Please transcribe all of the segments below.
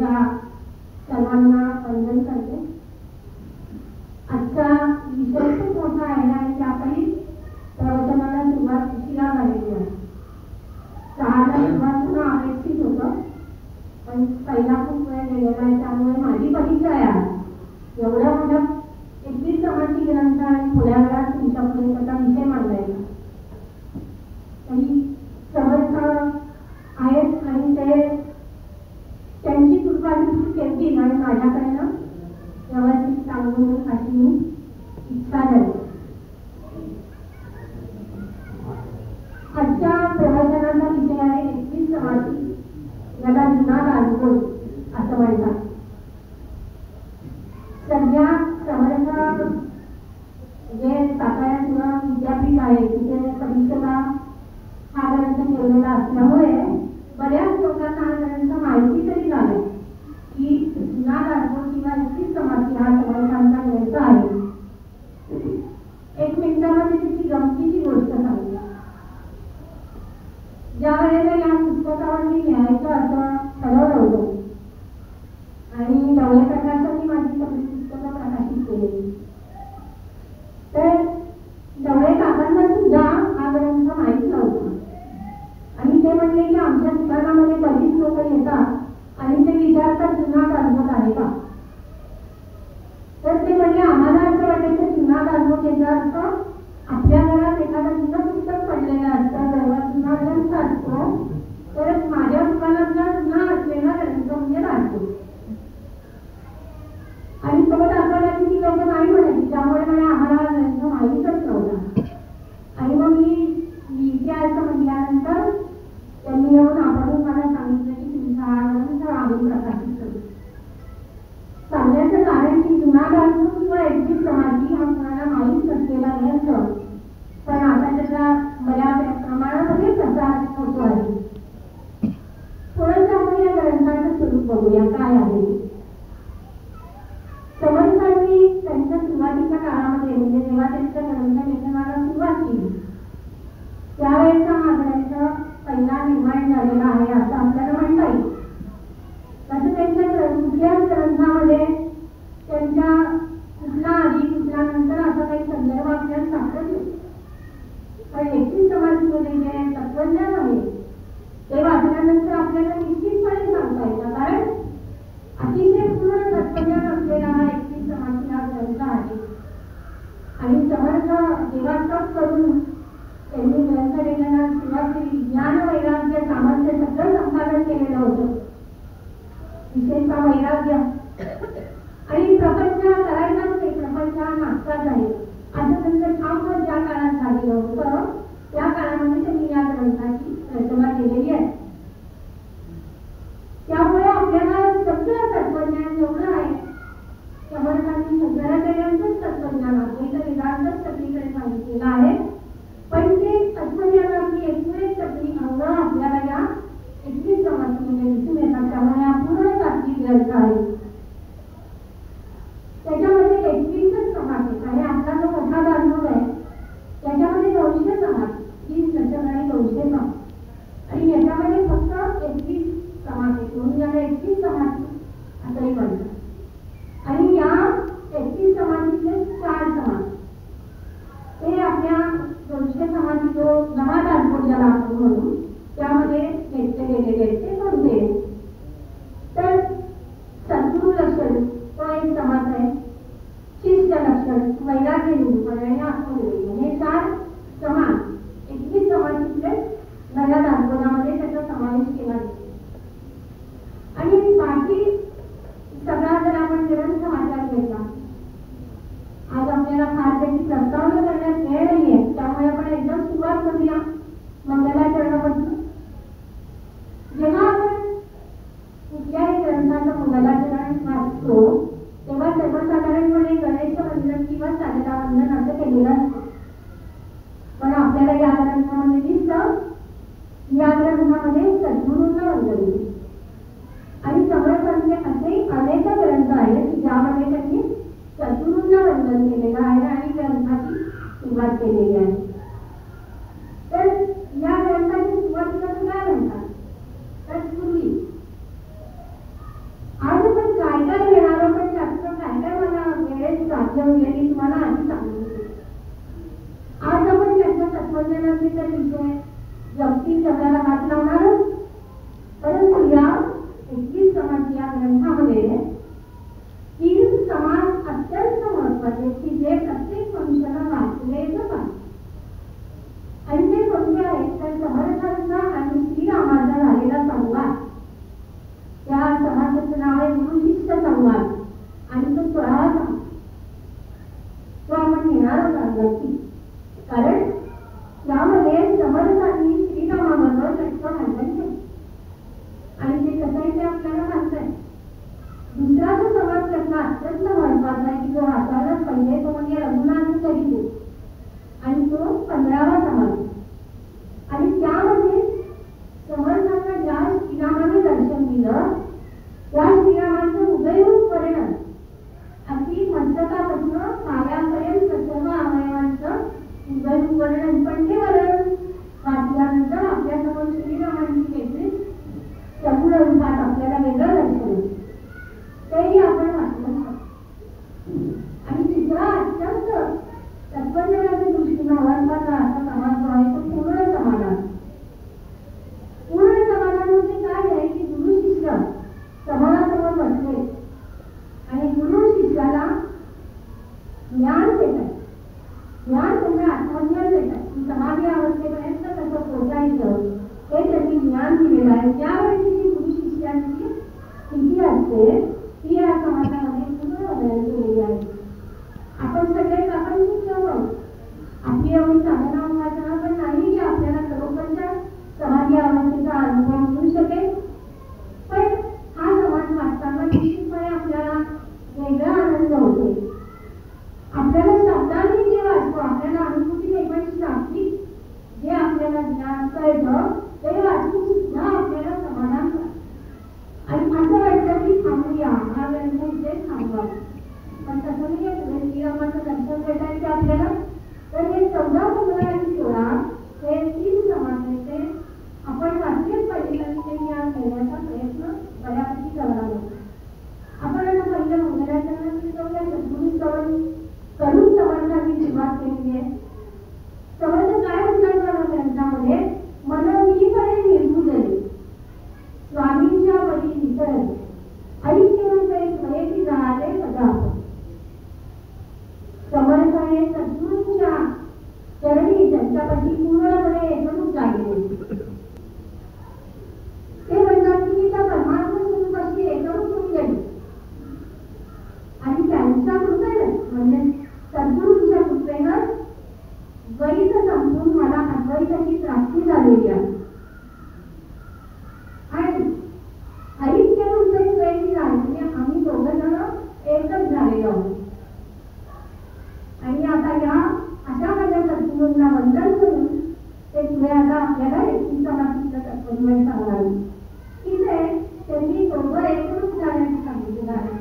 तुमच्या सर्वांना वंदन करते. आजचा विषय खूप मोठा आहे आणि त्यातही प्रवचनाला सुरुवात उशिरा झालेली आहे. 6ला सुरुवात होणं अपेक्षित होतं, पण पहिला खूप वेळ गेलेला आहे, त्यामुळे माझी परीक्षा आहे एवढ्या मोठ्या 21 समाजी ग्रंथ आणि थोड्या वेळात तुमच्यापुढे त्याचा विषय मांडायचा. तरी समर्थ आहेत आणि ते त्यांची कृपा केली आणि माझ्याकडनं व्यवस्थित सांगून अशी मी इच्छा झाली. आजच्या प्रवचनाचा विषय आहे 21 समाधी, याला जुना राजकोट असं म्हणतात. सध्या समर्थ जे सातारा विद्यापीठ आहे तिथे परीक्षेला हा ग्रंथ ठेवलेला असल्यामुळे बऱ्याच लोकांना हा ग्रंथ माहिती तरी झाले की जुना राजकोट किंवा 21 समाधी हा समर्थांचा ग्रंथ आहे. एक मिनिटामध्ये त्याची गमतीची गोष्ट सांगते. ज्या वेळेला या पुस्तकावर मी लिहायचं असं ठरवलं होतं आणि ढवळे प्रकाशांनी माझी सगळी पुस्तकं प्रकाशित केली, तर ढवळे काकांना सुद्धा हा ग्रंथ माहीत नव्हता आणि ते म्हणले की आमच्या दुकानामध्ये बरीच लोक येतात आणि ते विचारतात जुना राजकोट आहे का. तर ते म्हणले आम्हाला असं वाटायचं जुना राजकोट याचा अर्थ आपल्या घरात एखादं जुनं पुस्तक पडलेलं असतं, जुना ग्रंथ असतो, तर माझ्या दुकानातला जुना असलेला ग्रंथ म्हणजे राजकोट. आणि तो दाखवला की ती लोक नाही म्हणायची, त्यामुळे मला आम्हाला ग्रंथ माहीतच नव्हता. आणि मग मी लिहिते असं म्हटल्यानंतर त्यांनी येऊन आपण मला सांगितलं की तुमचा हा ग्रंथ आम्ही प्रकाशित करू. सांगण्याचं कारण की जुना राजकोट किंवा 21 समाधी हा कोणाला माहीत नसलेला ग्रंथ, पण आता त्याचा बऱ्या प्रमाणामध्ये प्रसार होतो आहे. थोडंसं आपण या ग्रंथाचं स्वरूप बघूया काय आहे. समर्थांनी त्यांच्या सुरुवातीच्या काळामध्ये म्हणजे जेव्हा त्यांच्या ग्रंथ लेखनाला सुरुवात केली त्यावेळेचा हा ग्रंथ पहिला निर्माण झालेला आहे असं आपल्याला म्हणता येईल. तसं त्यांच्या कुठल्याच ग्रंथामध्ये त्यांच्या कुठला आधी कुठला नंतर असा काही संदर्भ आपल्याला सापडत नाही. पण 21 समाधीमध्ये जे तत्वज्ञान आहे ते वाचल्यानंतर आपल्याला निश्चितपणे सांगता येतं, कारण अतिशय पूर्ण तत्वज्ञान असलेला हा 21 समाधी हा ग्रंथ आहे. आणि समर्थ जेव्हा तप करून त्यांनी ग्रंथ लेखनाला सुरुवात केली, ज्ञान वैराग्य सामर्थ्य सगळं संपादन केलेलं होतं, विशेषतः वैराग्य. आणि प्रपंच करायचाच नाही, प्रपंच हा नाटकाच आहे असं त्यांचं ठाम ज्या काळात झालेलं होतं त्या काळामध्ये त्यांनी या ग्रंथाची रचना केलेली आहे. त्यामुळे आपल्याला सगळं तत्वज्ञान जेवढं आहे समर्थांनी शंकराचार्यांचंच तत्वज्ञान अद्वैत वेदांतच सगळीकडे सांगितलेलं आहे, पण ते तत्वज्ञानाची एकूण सगळी अंग आपल्याला या 21 समाधीमध्ये दिसून येतात. त्यामुळे हा पूर्ण तात्विक ग्रंथ आहे. त्याच्यामध्ये 21 समाधी आणि आपला जो मोठा बांधव आहे त्याच्यामध्ये 200 समाधी, 30 दशक आणि 200 समाधी, आणि याच्यामध्ये फक्त 21 समाधी म्हणून याला 21 समाधी असंही म्हणतात. आणि या 21 समाधीतले 4 समाधी ते आपल्या 200 समाधी जो नवा राजकोट ज्याला आपण म्हणू त्यामध्ये घेतले गेलेले आहेत. ते कोणते तर सद्गुरू लक्षण तो एक समाज आहे, शिष्य लक्षण, वैराग्य निरूपण आणि आत्मनिवेदन, हे 4 समाज 21 समाधीतले नव्या राजकोटामध्ये त्याचा समावेश केला गेला. आणि बाकी सगळा जर आपण ग्रंथ वाचायला घेतला, आज आपल्याला फार त्याची प्रस्तावना करण्यात वेळ नाहीये, त्यामुळे आपण एकदम सुरुवात करूया मंगलाचरणापासून. जेव्हा आपण कुठल्याही ग्रंथाचं मंगलाचरण वाचतो तेव्हा सर्वसाधारणपणे गणेश वंदन किंवा शारदा वंदन असं केलेलं असतं. पण आपल्याला या ग्रंथामध्ये दिसतं, या ग्रंथामध्ये सद्गुरूंना वंदन दिसतं. आणि समर्थांचे असे अनेक ग्रंथ आहेत ज्यामध्ये त्यांनी सद्गुरूंना वंदन केलेलं आहे आणि ग्रंथाची सुरुवात केलेली आहे. तर या ग्रंथाची सुरुवातीला काय म्हणतात तर पूर्वी तर विषय जगतील जगाला हात लावणारच. परंतु या 21 समाज या ग्रंथामध्ये 3 समाज अत्यंत महत्वाचे की जे प्रत्येक मनुष्याला वाचलेच पाहिजे. आणि ते कोणते आहेत तर समर्थांचा आणि श्रीरामाचा झालेला संवाद. त्या समाजाचं नाव आहे गुरु शिष्य संवाद आणि तो 16वा समाज तो आपण घेणार आहोत नक्की. कारण यामध्ये समर्थांनी श्रीरामाबरोबर चक्क भांडण केलं आणि ते कसं आहे ते आपल्याला सांगताय. दुसरा जो समाज प्रश्न अत्यंत महत्वाचा आहे की जो वाचायला पाहिजे तो म्हणजे रघुनाथ चरित्र आणि तो 15वा समाज. आणि त्यामध्ये समर्थांना ज्या श्रीरामाने दर्शन दिलं त्या श्रीरामाचं हुबेहूब वर्णन अगदी मस्तकापासून पायापर्यंत सर्व अवयवांचं हुबेहूब वर्णन. पण ते वर्णन वाचल्यानंतर आपल्यासमोर श्रीरामांची वेगळीच सगुण रूपात आपल्याला वेगळं दर्शन तेही आपण वाचलं. आणि तिसरा अत्यंत तत्वज्ञानाच्या दृष्टीनं महत्वाचा असा समाज जो आहे तो पूर्ण समाधान. पूर्ण समाधानामध्ये काय आहे की गुरु शिष्य समाजासमोर बसले आणि गुरु शिष्याला ज्ञान देतात. ज्ञान म्हणजे आत्मज्ञान देतात की समाधी अवस्थेपर्यंत कसं पोहोचायचं हे त्यांनी ज्ञान दिलेलं आहे. त्यावेळी जी गुरु शिष्यांची स्थिती असते ती या समाजामध्ये पूर्ण बदल केलेली आहे. आपण सगळे आपण शिक्षक आहोत. आपली एवढी साधना उपासना पण नाही की आपल्याला खरोखरच्या समाधी अवस्थेचा अनुभव मिळू शकेल. पण हा समाज वाचताना निश्चितपणे आपल्याला वेगळा आनंद होतो. आपल्याला शब्दांनी जे वाचतो आपल्याला अनुभूती नाही पण शाब्दिक जे आपल्याला ज्ञान कळतं ते वाचून सुद्धा आपल्याला समाधान करतं. आणि असं वाटतं की थांबूया हा ग्रंथ इथेच थांबवा. पण तसं नाही आहे. श्रीरामाचं दर्शन भेटायचं आपल्याला तर हे 14, 15 आणि 16 हे 3 समाज आहेत ते आपण वाचलेच पाहिजे आणि ते ज्ञान घेण्याचा प्रयत्न बऱ्यापैकी करावा. आपण आता पहिलं मंगलाचरणाची जाऊया. सद्गुरू स्तवन करून समर्थांनी सुरुवात केली आहे. समर्थ काय म्हणतात या ग्रंथामध्ये मनोनीपणे निर्भुजले स्वामींच्या परी विसरले ऐक्य रूपे स्वयंची जाळे पदार्थ. समर्थ हे सद्गुरूंच्या चरणी त्यांच्यापाशी पूर्णपणे एकरूप झाले. ते म्हणतात की त्या परमात्मा स्वरूपाशी एकरूप होऊन गेले आणि त्यांच्या कृपेनं म्हणजे सद्गुरूंच्या कृपेनं द्वैत संपून मला अद्वैताची प्राप्ती झालेली आहे. आणि ऐक्य रूपे स्वयंची जाळे म्हणजे आम्ही दोघं जण एकच झालेलो आहोत. आणि आता या अशा माझ्या सद्गुरूंना वंदन करून ते पुढे आता आपल्याला 21 समाधीचं तत्वज्ञान सांगणार. इथे त्यांनी दोघं एकरूप झाल्याचे सांगितलेलं आहे.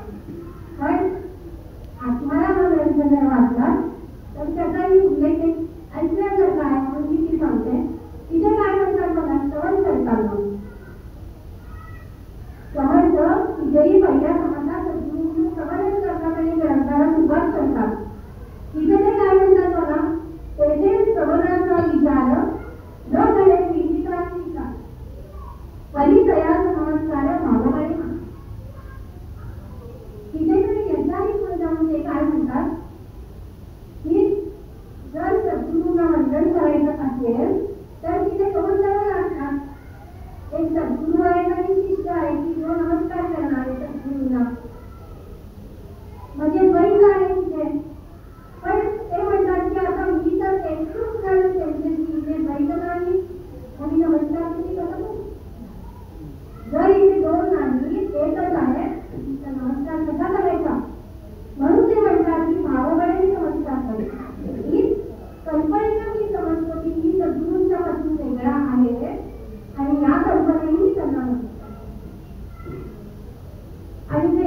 पण आत्माला हा ग्रंथ जर वाचला तर त्याचाही उल्लेख ऐकण्यासारखा आहे म्हणून मी ती सांगते. इथे काय म्हणतात बघा. स्तवन करताना समर्थ इथेही पहिल्या समाजात सद्गुरू समर्थ करतात आणि ग्रंथाला सुरुवात करतात. इथे ते काय म्हणतात बघा. तेथे सवनाचा विचार न करे विचाराची विचार परिचया नमस्कार भावमाने. तिथे तुम्ही याच्याही पुढे जाऊन ते काय म्हणतात की जर सद्गुरूंना वंदन करायचं असेल तर तिथे 2 जण असतात. एक सद्गुरू आहे आणि शिष्य आहे की जो नमस्कार करणार आहे सद्गुरूंना म्हणजे द्वैत आहे तिथे. पण ते म्हणतात की आता मी तर एकरूप झालं त्यांच्याशी इथे द्वैत नाही आणि नमस्कार तुम्ही कसं करू. जर इथे 2 नाही एकच आहे तर नमस्कार कसा करायचा. म्हणून ते म्हणतात की भावबळाने नमस्कार करायचा. ही कल्पनेनं मी समजतो की मी सद्गुरूंच्या पासून वेगळा आहे आणि या कल्पनेने त्यांना नमस्कार आणि ते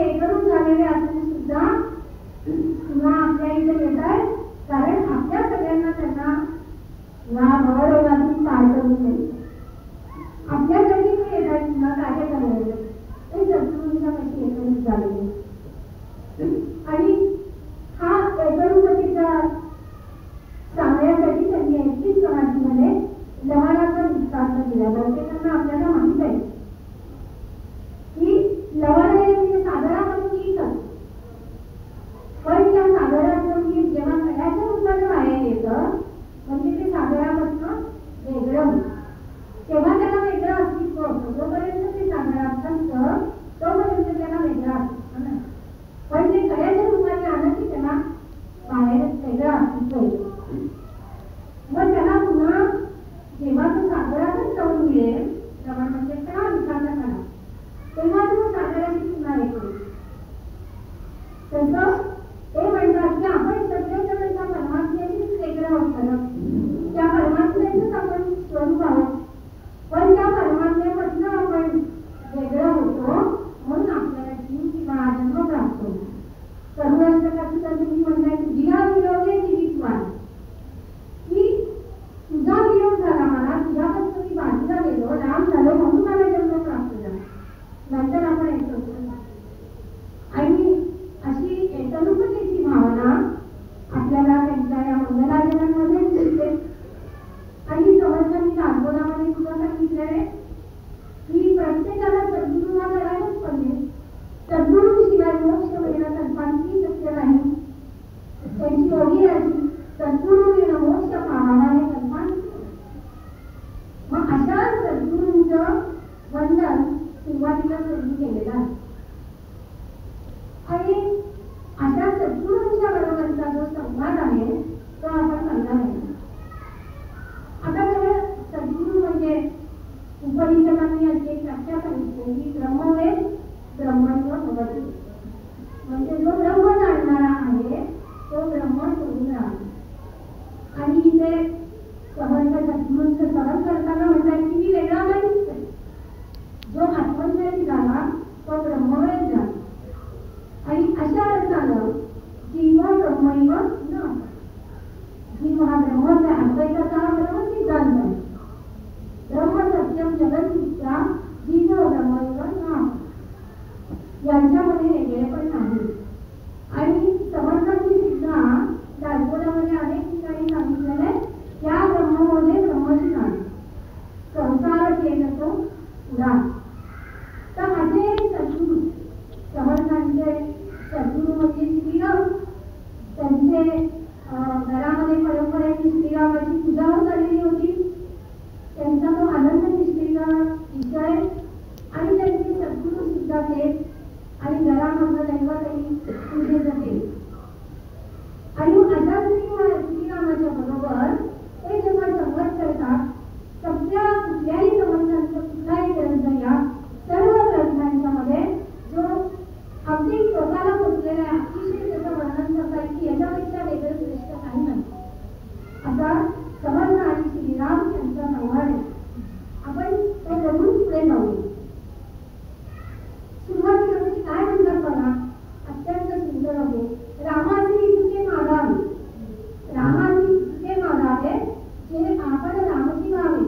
दिला. बहुतेकांना आपल्याला माहित आहे की लवण हे म्हणजे सागरामधून येतं, पण त्या सागराचं मी जेव्हा कड्याच्या रूपाने बाहेर येतं म्हणजे ते सागरापासून वेगळं होतं, तेव्हा त्याला वेगळं अस्तित्व होतं. जोपर्यंत ते सागरात असतं तोपर्यंत त्याला वेगळं अस्तित्व नाही, पण ते कड्याच्या रूपाने आलं की त्याला बाहेर वेगळं अस्तित्व येतं. मग त्याला पुन्हा जेव्हा तो सागरातच जाऊन मिळेल तेव्हा म्हणजे त्या विकासा करा, तेव्हा तो सागराची पुन्हा येतो. तसं ते म्हणतात की आपण सगळेजण त्या परमात्म्याशीच वेगळं असतं, त्या परमात्म्याचंच आपण स्वरूप आहोत, पण त्या परमात्म्यापासून आपण वेगळं होतो म्हणून आपल्याला जीव किंवा जन्म प्राप्त होतो. सर्वांसाठी तर तुम्ही म्हणताय तुझ्या विरोधे जीवितवान, की तुझा विरोध झाला, मला तुझ्यापासून मी बाजूला गेलो, राम झालो म्हणून मला जन्म प्राप्त झाला. नंतर आपण ऐकतो आणि अशी एकरूपतेची भावना आपल्याला त्यांच्या या मंगलाचरणामध्ये दिसते. आणि समर्थांनी दासबोधामध्ये सुद्धा सांगितलंय की प्रत्येकाला सद्गुरू हा करायलाच पाहिजे. सद्गुरूशिवाय मोक्ष मिळणं कल्पांची शक्य नाही. त्यांची ओळी अशी सद्गुरू मिळणं मोक्ष पाहावा हे कल्पांची. मग अशा सद्गुरूंचं वंदन सुरुवातीला त्यांनी केलेलं आहे आणि अशा सद्गुरूंच्या बरोबरचा जो संवाद आहे तो आपण चांगला पाहिजे. आता बघा, सद्गुरू म्हणजे उपनिषदांनी अशी एक व्याख्या सांगितली की ब्रह्मवेद ब्रह्मत्व भवति, म्हणजे जो ब्रह्म जाणणारा आहे तो ब्रह्म सोडून राहतो. आणि इथे समर्थ सद्गुरूंचं स्मरण करताना म्हणतात की मी वेगळा नाहीच, जो आत्मज्ञानी झाला तो ब्रह्मवेद झाला. आणि अशा अर्थानं जीव ब्रह्मैव न, जीव हा ब्रह्मच आहे. अद्वैताचा हा ब्रह्म सिद्धांत आहे. ब्रह्म सत्यम जगन्मिथ्या, जीव ब्रह्मैव न, यांच्यामध्ये वेगळेपण नाही. आणि समर्थांनी सुद्धा दासबोधामध्ये अनेक ठिकाणी सांगितलेलं आहे त्या ब्रह्मामध्ये ब्रह्मची जाण, संसार केला तो उडा. तर असे सद्गुरू समर्थांचे सद्गुरू म्हणजे श्रीराम, त्यांचे घरामध्ये परंपरेने श्रीरामाची पूजा होत आलेली होती, त्यांचा तो आनंद निश्चित विषय आणि त्यांचे सद्गुरू सुद्धा ते आणि घरामधलं दैवतही पूजेचं ते. आणि मग अशा श्रीरामाच्या बरोबर ते जेव्हा संवाद करतात, सगळ्या कुठल्याही समर्थांचं कुठलाही ग्रंथ या सर्व ग्रंथांच्या मध्ये जो अगदी टोकाला पोचलेला आहे, अतिशय त्याचं वर्णन करताय की याच्यापेक्षा वेगळं श्रेष्ठ काही नाही असा समर्थ आणि श्रीराम यांचा संवाद आहे. आपण तो बघून पुढे जाऊया. सुरुवातीला म्हणजे काय म्हणतात बघा, अत्यंत सुंदर होते. रामाची तुझे मागावे, रामाची तुझे मागावे जे आपण रामची व्हावे.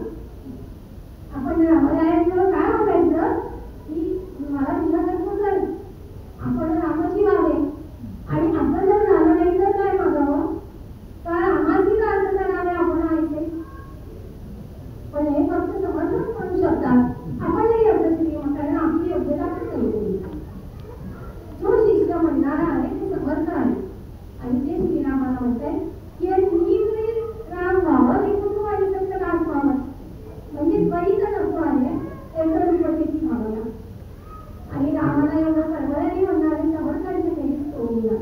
आपण रामरायांजवळ काय मागायचं की मला तुझा जन्म कर, आपण रामाची व्हावे. आणि असं जर झालं नाही तर काय मागावं, का रामाची का अर्थ करावे आपण ऐसे. पण हे फक्त समर्थच म्हणू शकतात, आपण नाही असं श्रीमंत, कारण आपली योग्यता पण नाही. जो शिष्य म्हणणारा आहे ते समर्थ आहे आणि ते श्रीरामाला म्हणतात की मी राम व्हावं हे कुठून माझी फक्त दास व्हावं, म्हणजे द्वैत नको आहे, एकरूपतेची भावना. आणि रामाला एवढं परवड्याने म्हणणारे समर्थांचे काही सोडून.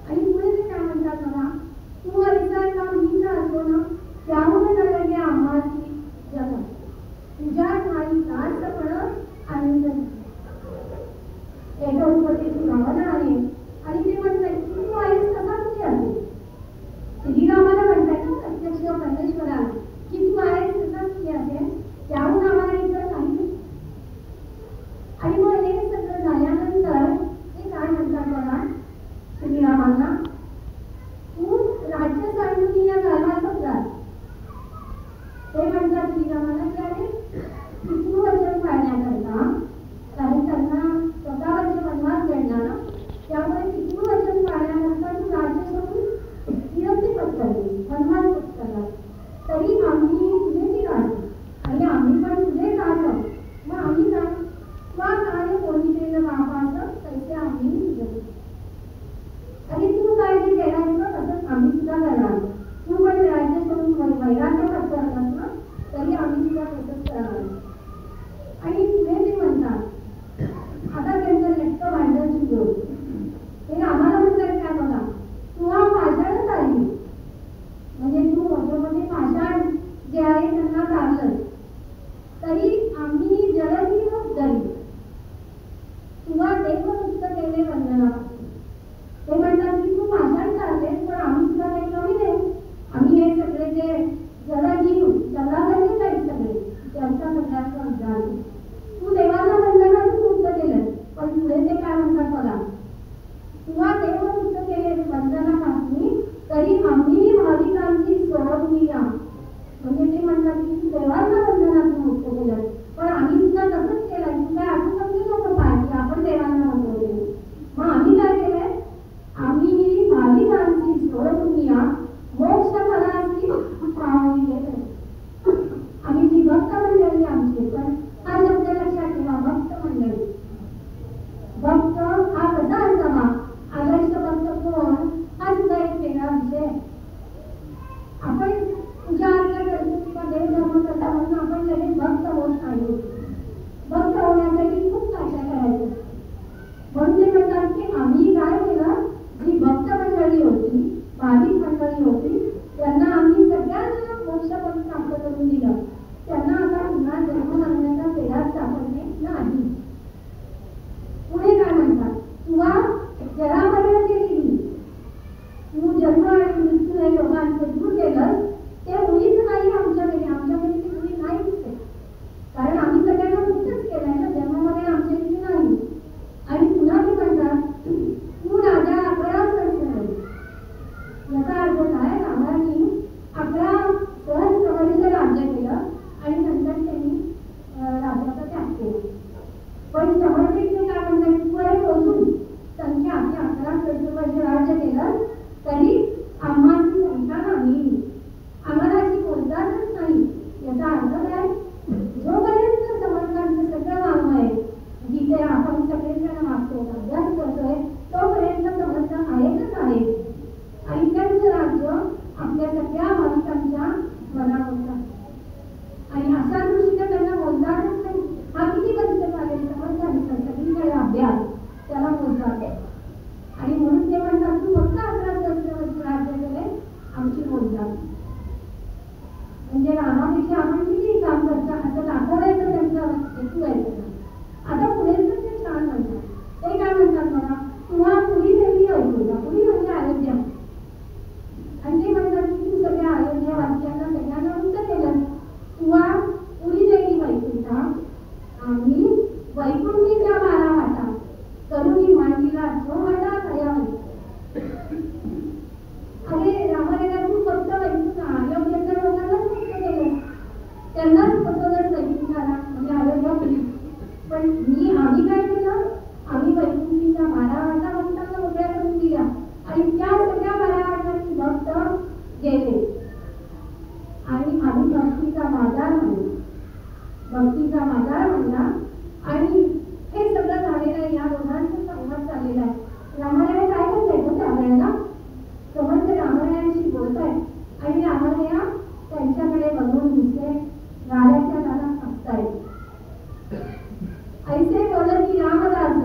आणि पुढे ते काय म्हणतात बघा, तू ऐसा का मीचा असो ना, त्याहून लगे आम्हाची जग, तुझ्यात माझी दासपण आनंद. एकरूपतेची भावना आहे. आणि ते म्हणतात की तू आहेस तसा तुझी असेल. श्रीरामाला म्हणतात ना प्रत्यक्ष परमेश्वराला की तू आहेस तसा तुझी असेल, त्याहून आम्हाला इतर काही नाही. आणि मग हे सगळं झाल्यानंतर ते काय म्हणतात बघा श्रीरामांना, तू राज्य सांडून या गावात जा. ते म्हणतात श्रीरामाला की अरे पितृवचन पाळण्याकरता, कारण त्यांना स्वतःवरचे वनवास घडला ना, त्यामुळे पितृवचन पाळण्याकरता तू राज्य सोडून विरक्ती पत्करली, वनवास पत्करला. तरी आम्ही तुझे ती राहतो आणि म्हणजे जरा जीव जगासारखेच आहेत सगळे, त्यांचा सगळ्यांचा उद्धार. तू देवाला वंदनातून मुक्त केलं, पण पुढे ते काय म्हणतात बघा, तुला देव मुक्त केले बंधनापासून, तरी आम्ही भाविकांची सोडूया. म्हणजे ते म्हणतात की तू देवाला बंधनातून मुक्त केलं, पण आम्ही सुद्धा तसंच केलं. तू काय असं समजू नको पाय की आपण देवांना मुक्त केलं. मग आम्ही काय केलंय, आम्ही भाविकांची सोडूया मोक्ष फलाची पावली घेतोय. आम्ही जी भक्त मंडळी आमची, पण हा शब्द लक्षात ठेवा, भक्त मंडळी. भक्त हा कसा असावा, आदर्श भक्त कोण, हा सुद्धा एक वेगळा विषय. आपण पूजा अर्चा करतो किंवा देवधर्म करतो म्हणून आपण लगेच भक्त होत नाही. भक्त होण्यासाठी खूप काय काय करायचं. म्हणून ते म्हणतात की आम्ही काय केलं, जी भक्त मंडळी होती, भाविक मंडळी होती, त्यांना आम्ही सगळ्यांना मोक्षपद प्राप्त करून दिलं. त्यांना आता पुन्हा जन्म मरण्याचा पेढाच सापडणे नाही. पुढे काय म्हणतात, तुला जरापर्यंत केली, तू जन्म आणि मृत्यू या योगांचे दूर केलं, ते मुळीच नाही आमच्याकडे. आमच्याकडे ती मुळी नाहीच आहे, कारण आम्ही सगळ्यांना मुक्तच केलंय ना, जन्मामध्ये आमच्या इथे नाही. आणि पुन्हा ते म्हणतात, तू राजा 11 वर्ष. याचा अर्थ काय, रामाने 11 वर्ष राज्य केलं आणि नंतर त्यांनी राज्याचा त्याग केला. पण समर्पित ते काय म्हणतात, पुढे पोहोचून संख्या 11 वर्ष राज्य केलं तरी आम्हाची संख्या नाही, आम्हाला अशी बोलतातच नाही. याचा अर्थ काय, जोपर्यंत समर्थांचं सगळं नाव आहे, जिथे आपण सगळेजण वाचतो, अभ्यास करतोय, तोपर्यंत समर्थ आहेतच आहेत. आणि त्यांचं राज्य आपल्या सगळ्या भाविकांच्या मनावर आहे. आणि अशा दृष्टीने त्यांना बोलतातच नाही. हा किती वर्ष चालेल समर्थांचा सगळीकडे अभ्यास त्याला बोलतात. आणि म्हणून ते म्हणतात, तू फक्त 11 वर्ष राज्य केले, आमची बोलतात. म्हणजे रामापेक्षा आपण किती काम करता असं दाखवायचं त्यांचा हेतू आहे. आता पुढे तर ते छान म्हणतात. ते काय म्हणतात मला, तुला पुरी देवी ऐकूया. पुरी म्हणजे अयोध्या. आणि ते म्हणतात की तू सगळ्या अयोध्या वासियांना सगळ्यांना मुक्त केलं. तुला पुरी देवी ऐकूया, आम्ही वैकुंठीच्या 12 वाटा करुणी मांडीला वाटा तयार. अरे रामायणा, तू फक्त अयोध्येच्या लोकांनाच मुक्त केलं, त्यांनाच फसवलंच वैकुंठाला, म्हणजे अयोध्या. पण आम्ही काय केलं, आम्ही वैकुंठीच्या 12 वाटा भक्तांना मोकळ्या करून दिल्या आणि त्या सगळ्या 12 वाटांनी भक्त गेले. आणि आम्ही भक्तीचा बाजार म्हणला. आणि हे सगळं झालेलं आहे, या दोघांचा संवाद चाललेला आहे. रामायण काय करताय तो त्यावेळेला, समर्थ रामायणाशी बोलतायत आणि रामायण त्यांच्याकडे बघून दिसते, गाड्याच्या दारात असतायत. ऐसे बोलत की रामदास,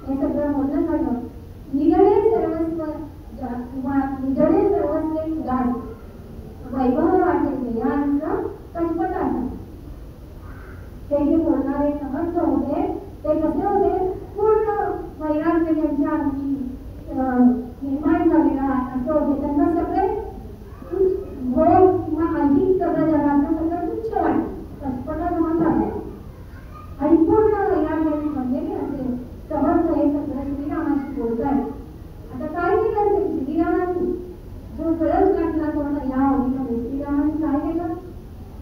हे सगळं बोलणं झालं. निगडे सर्वस्व उदास, वैभव वाटेल यांचं कटपटाचं. हे जे बोलणारे समर्थ होते ते कसे होते, पूर्ण वैराग्य त्यांच्या अंगी निर्माण झालेला असं होते. त्यांना सगळे भोग किंवा अधिक सगळं जगाचं सगळं तुच्छ वाटतं, कटपटा जमा झालाय आणि पूर्ण वैराग्याने बनलेले असे समर्थ हे सगळं श्रीरामाशी बोलतात. आता काय केलं असेल श्रीरामाने, जो गरज काढला तो या ओळीमध्ये श्रीरामाने काय केलं,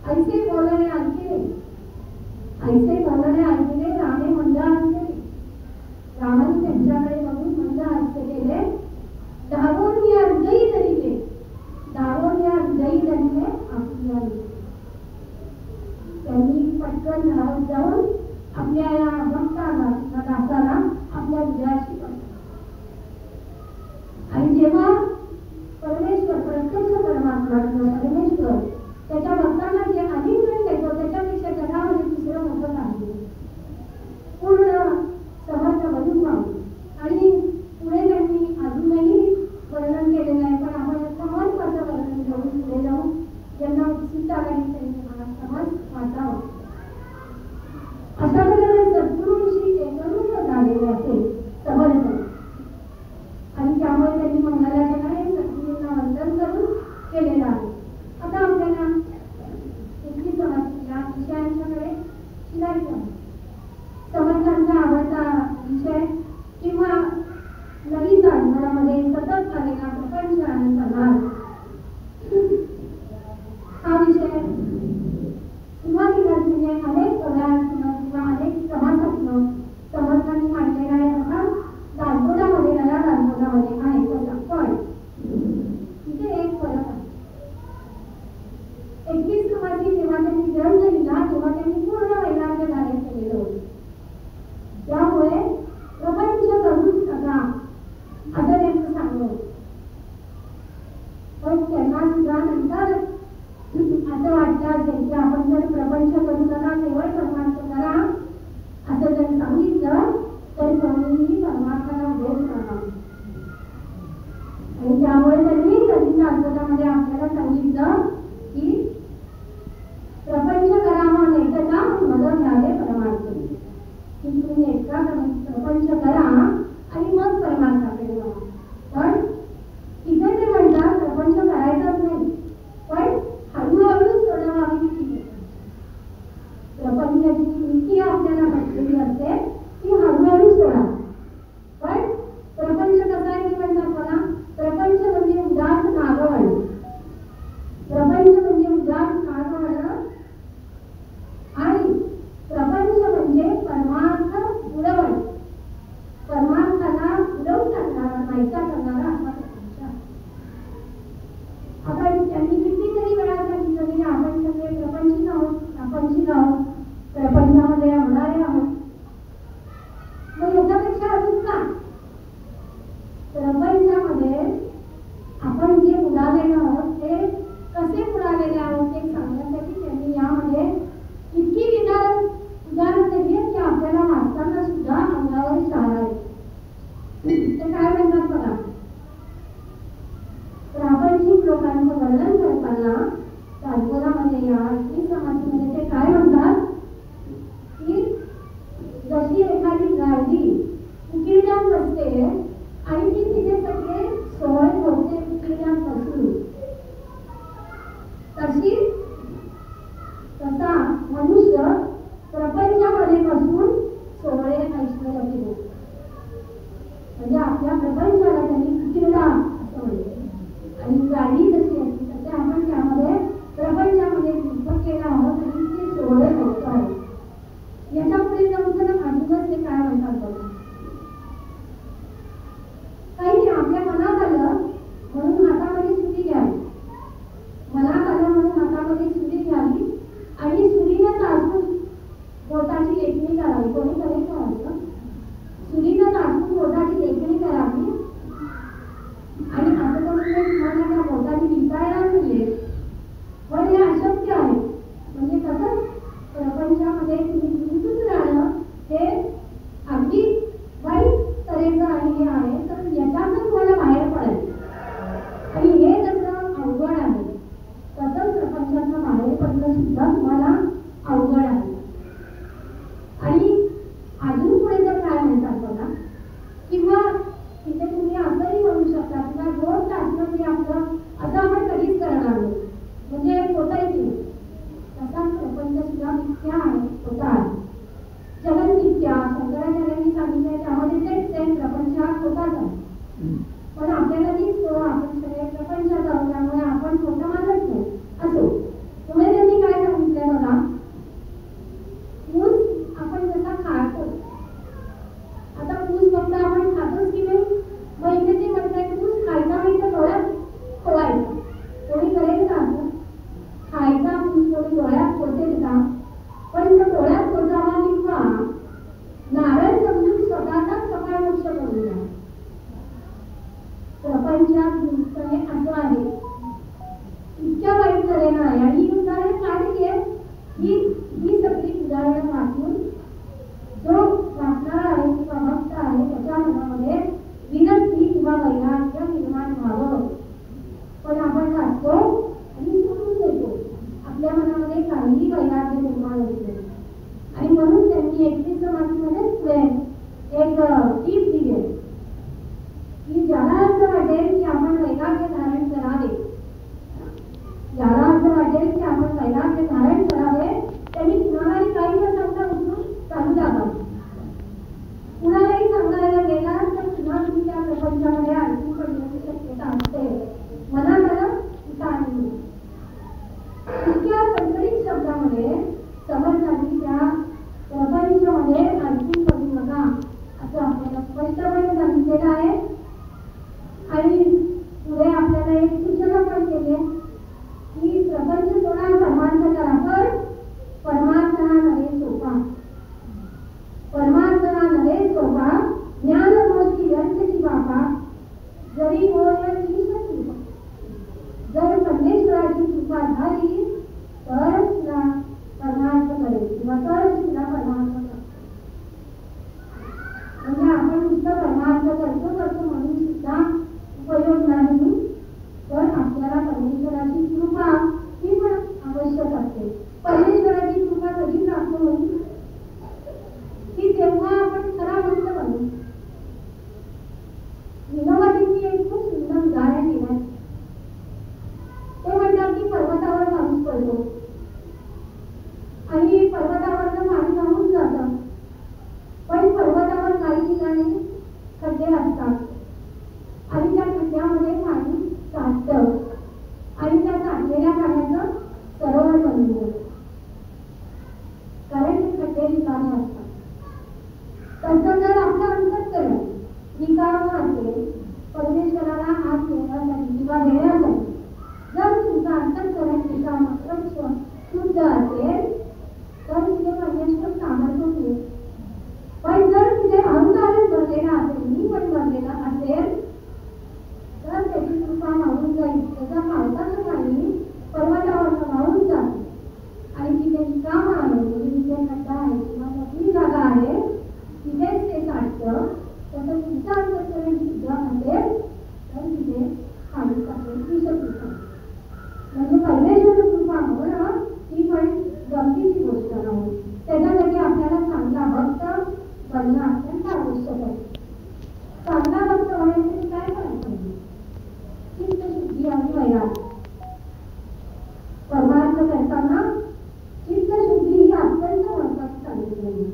ऐसे बोलणे ऐकले, रामे मंद हास्य. रामाने त्यांच्याकडे बघून मंद हास्य केले. धावून या हृदयी धरिले आपल्या. त्यांनी पटकन धावत जाऊन आपल्या या भक्ताला दासाला आपल्या हृदयाशी पडलं. आणि जेव्हा परमेश्वर, प्रत्यक्ष परमात्मा परमेश्वर त्याच्या भक्तांना जे आलिंगन देतो त्याच्यापेक्षा जगामध्ये दुसरं मोठं नाही. पूर्ण समर्थ बनून पाहू. आणि पुढे त्यांनी अजूनही वर्णन केलेलं आहे, पण आपण महत्वाचं वर्णन घेऊन पुढे जाऊ. ज्यांना उत्सुकता लागली त्यांनी मला समज वाचावं. अशा प्रकारे सद्गुरूंशी एकरूप झालेले असेल समर्थ हा विषय सुरुवातीला म्हणजे अनेक कलांतनं किंवा अनेक समाजातनं समर्थांनी मांडलेला आहे तसा दासबोधामध्ये नव्या दासबोधामध्ये आहे तसा. पण इथे एक फरक आहे. 21 समाजी जेव्हा त्यांनी ग्रंथ लिहिला तेव्हा त्यांनी पूर्ण वैराग्य धारण केलेलं होतं. त्यामुळे प्रपंच करूच नका असं त्यांचं सांगणं होतं. पण त्यांना सुद्धा नंतर असं वाटलं असेल की आपण जर प्रपंच करू नका केवळ परमार्थ करा असं जर सांगितलं तर कोणीही परमार्थाला उभेच राहणार. आणि त्यामुळे त्यांनी कधी दासबोधामध्ये आपल्याला सांगितलं की प्रपंच करावा नाही तर ना मदत झाले परमार्थ की तुम्ही एकदा प्रपंच करा आणि मग परमार्थाकडे जावा. पण इथे ते म्हणतात प्रपंच करायचाच नाही पण हळूहळू सोडवावी ती प्रपंचाची नीती आपल्याला म्हटलेली असते ती हळूहळू सोडा. पण प्रपंच कसा आहे ते म्हणतात मला प्रपंच म्हणजे उदास नागवण. प्रपंच म्हणजे उदास नागवण आणि प्रपंच म्हणजे परमार्थ उडवण. परमार्थाला उडवून टाकणारा नाहीसा करणारा असा प्रपंच. आपण त्यांनी कितीतरी वेळा सांगितलं की आपण सगळे प्रपंचित आहोत, प्रापंचिक आहोत, प्रपंचामध्ये होणारे आहोत. मग याच्यापेक्षा अजून का प्रपंचामध्ये आपण जे बुडालेलो आहोत ते कसे बुडालेले आहोत ते सांगण्यासाठी त्यांनी यामध्ये इतकी उदाहरण दिली की आपल्याला वाचताना सुद्धा अंगावर शाळा आहे. ते काय म्हणतात बघा. प्रापंचिक लोकांचं वर्णन करताना दासबोधामध्ये या 21 समाजामध्ये ते काय म्हणतात की जशी एखादी गाडी उकिरड्यात बसते आणि ती तिथे सगळे सोय होते उकिरड्यात बसून तसा मनुष्य प्रपंचामध्ये बसून सोहळे ऐश्वर्याचे होते. म्हणजे आपल्या प्रपंचाला त्यांनी उकिरडा असं म्हणते. आणि गाडी जशी असते तसे आपण त्यामध्ये प्रपंचामध्ये गुंतलेला आहोत आणि ते सोहळे होत आहोत. याच्या पुढे जाऊन तर अजूनच ते काय म्हणतात बघा. काही नाही आपल्या मनात आलं म्हणून हातामध्ये सुरी घ्यावी. मनात आलं म्हणून हातामध्ये सुरी घ्यावी आणि सुरीनं तासून बोटाची लेखणी करावी. कोणी करेल का असं? सुरीनं तासून बोटाची लेखणी करावी आणि असं करून तुम्हाला त्या बोटाची लिहिता येणार नाहीये. पण हे अशक्य आहे. म्हणजे कसं प्रपंचामध्ये तुम्ही गुंतून राहणं हे अगदी वाईट तऱ्हेचं हे आहे. तर याच्यातून तुम्हाला बाहेर पडेल आणि हे जसं अवघड आहे तसंच प्रपंचातून बाहेर पडणं सुद्धा तुम्हाला अवघड आहे. आणि अजून पुढे तर काय म्हणतात बघा. किंवा तिथे तुम्ही असंही म्हणू शकता किंवा 2 तास तरी आपलं असं आपण कधीच करणार नाही म्हणजे होतही नाही. तसाच प्रपंच सुद्धा मिथ्या आहे, होता आहे. जगन मिथ्या शंकराचार्यांनी सांगितलंय त्यामध्ये तेच ते प्रपंच हा होताच आहे. पण आपल्याला दिसतो आपण सगळे प्रपंचात आहोत त्यामुळे आपण स्वतः मानत नाही. असो पुढे त्यांनी काय सांगितलंय बघा. ऊस आपण जसा खातो आता ऊस फक्त आपण खातोच की नाही. मग इथे ते म्हणतात ऊस खायचा नाही तर डोळ्यात खोवायचा. कोणी करेल का असं? खायचा ऊस कोणी डोळ्यात खोसेल का? पण तो डोळ्यात खोचावा किंवा नारळ समजून स्वतःचा कपाळ मोक्ष करून द्या. प्रपंचात गुंतणे असं आहे. इतक्या वाईट तऱ्हेनं आहे. आणि ही उदाहरण काय आहे ही सगळी उदाहरणं वाचून जो वाचणारा आहे किंवा भक्त आहे त्याच्या मनामध्ये विरक्ती किंवा वैराग्य निर्माण व्हावं. पण आपण वाचतो आणि सोडून देतो. आपल्या मनामध्ये काहीही वैराग्य निर्माण होत नाही. आणि म्हणून त्यांनी 21 समाजामध्ये एक टीप दिली आहे की ज्याला असं वाटेल की आपण वैराग्य धारण करावे, ज्याला असं वाटेल की आपण वैराग्य धारण करावे त्यांनी कुणालाही काही न सांगता उचलून चालू लागावं. कुणालाही सांगायला गेला तर पुन्हा तुम्ही त्या प्रपंचामध्ये अडकून पडण्याची शक्यता असते. मनात आलं उठा आणि आहे समजण्याची त्या प्रपंचामध्ये आणखी करू नका असं आपल्याला स्पष्टपणे सांगितलेलं आहे. आणि पुढे आपल्याला एक सूचना पण केली की प्रपंच सोडा परमार्थ करा, पण परमार्थना नव्हे सोपा, परमार्थना नव्हे सोपा, ज्ञान मोठी व्यर्थची बाबा, जरी होय ईश कृपा. जर परमेश्वराची कृपा झाली तरच तुला परमार्थ करेल किंवा तरच तुला परमार्थ करेल. म्हणजे आपण नुसतं परमार्थ करतो म्हणून सुद्धा उपयोग नाही, तर आपल्याला परमेश्वराची कृपा ही पण आवश्यक असते. परमेश्वराची कृपा कधी प्राप्त होईल की तेव्हा आपण खरा भक्त बनू. विनोबाजींनी एक खूप सुंदर उदाहरण दिलं. ते म्हणतात की पर्वतावर पाऊस पडतो आणि पर्वतावरचं पाणी वाहून जातं, पण पर्वतावर काही ठिकाणी खड्डे असतात आणि त्या खड्ड्यामध्ये पाणी साठतं आणि त्या साठलेल्या पाण्याचं सरोवर बनून जातं, कारण ते खड्डे रिकामे असतात. तसं जर आपलं अंतःकरण रिकामं असेल परमेश्वराला हात देण्यासाठी किंवा देण्यासाठी, जर तुमचं अंतःकरण रिकामं स्वच्छ शुद्ध असेल तर तुझे परमेश्वर सामर्थ्य होईल. पण जर तुझे अहंकारच भरलेला असेल, मी पण भरलेला असेल, तर त्याची कृपा वाहून जाईल. त्याचा पावसाचं पाणी पर्वतावरनं वाहून जाते आणि जिथे रिकाम आहे, जिथे खड्डा आहे किंवा मोकळी जागा आहे तिथेच ते साठतं. तसं तुमचं अंतःकरण शुद्ध असेल तर तिथे पाणी साठेल. ती कृपा म्हणजे परमेश्वर कृपा होणं ही पण गमतीची गोष्ट नाही. त्याच्यासाठी आपल्याला चांगला भक्त बनणं अत्यंत आवश्यक आहे. चांगला भक्त होण्यासाठी काय करायचं? चित्तशुद्धी आणि वैराग्य. परमार्थ करताना चित्तशुद्धी ही अत्यंत महत्वाची सांगितलेली.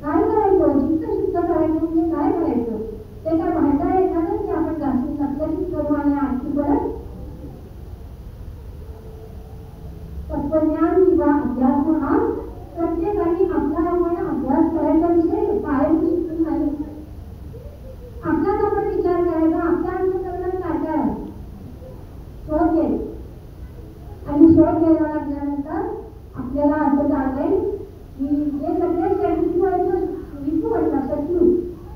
काय करायचं? चित्तशुद्ध करायचं म्हणजे काय करायचं? ते काय भांडण एखादं की आपण घासून नक्कीच करू आणि आणखी परत तत्वज्ञान किंवा अध्यात्म हा प्रत्येकाने आपला आपण अभ्यास करायचा विषय बाहेर शिकून नाही. आपलाच आपण विचार करायचा, आपल्या अंतःकरणात काय काय आहे शोध घ्यायचा. आणि शोध घ्यायला लागल्यानंतर आपल्याला असं जाणवेल की जे सगळे विकू म्हणतात शत्रू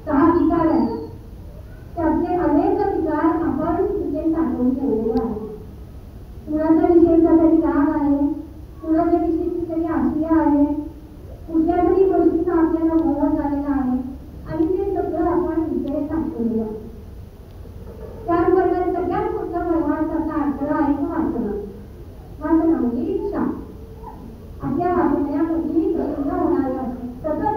6 विकार आहेत, त्यातले अनेक विकार आपण तिथे साठवून ठेवलेले आहेत. कुणाच्या विषयीचा तरी राग आहे, कुणाच्या विषयीची तरी आशया आहे, कुठल्या तरी गोष्टीचा आपल्याला मोह झालेला आहे आणि ते सगळं आपण इकडे साठवलेलं आहे. त्याचबरोबर सगळ्यात मोठा परमार्थाचा अडथळा आहे तो वासना. वासना म्हणजे इच्छा. आपल्या वासना कधी प्रसन्न होणाऱ्या सतत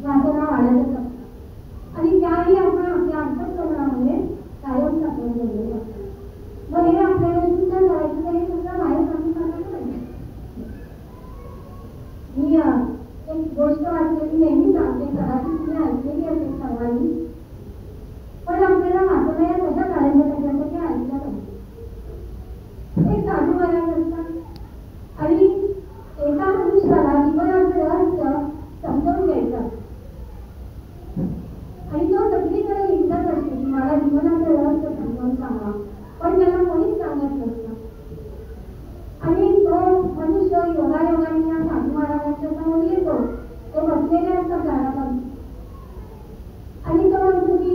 वासना वाढतच असतात आणि त्याही आपण आपल्या अंतःकरणामध्ये कायम साठवून ठेवलेलं असतं. मग हे आपल्याला शुद्ध करायचं तर हे सगळं बाहेर काढून टाकायचं पाहिजे. मी एक गोष्ट वाचलेली नेहमी सांगते, कदाचित तुम्ही ऐकलेली असेल सर्वांनी, पण आपल्याला वाचना या कशा काढायच्या त्याच्यासाठी ऐकलं पाहिजे. एक साधू महाराज असतात आणि एका मनुष्याला जीवनाचं रहस्य समजावून घ्यायचं आणि तो सगळीकडे हिंडत असतो की मला जीवनाचं रहस्य समजावून सांगा, पण त्याला कोणीच सांगत नसतं. आणि तो मनुष्य योगायोगाने या साधू महाराजांच्या समोर येतो. ते बसलेले असतात झाडाखाली आणि तो म्हणतो की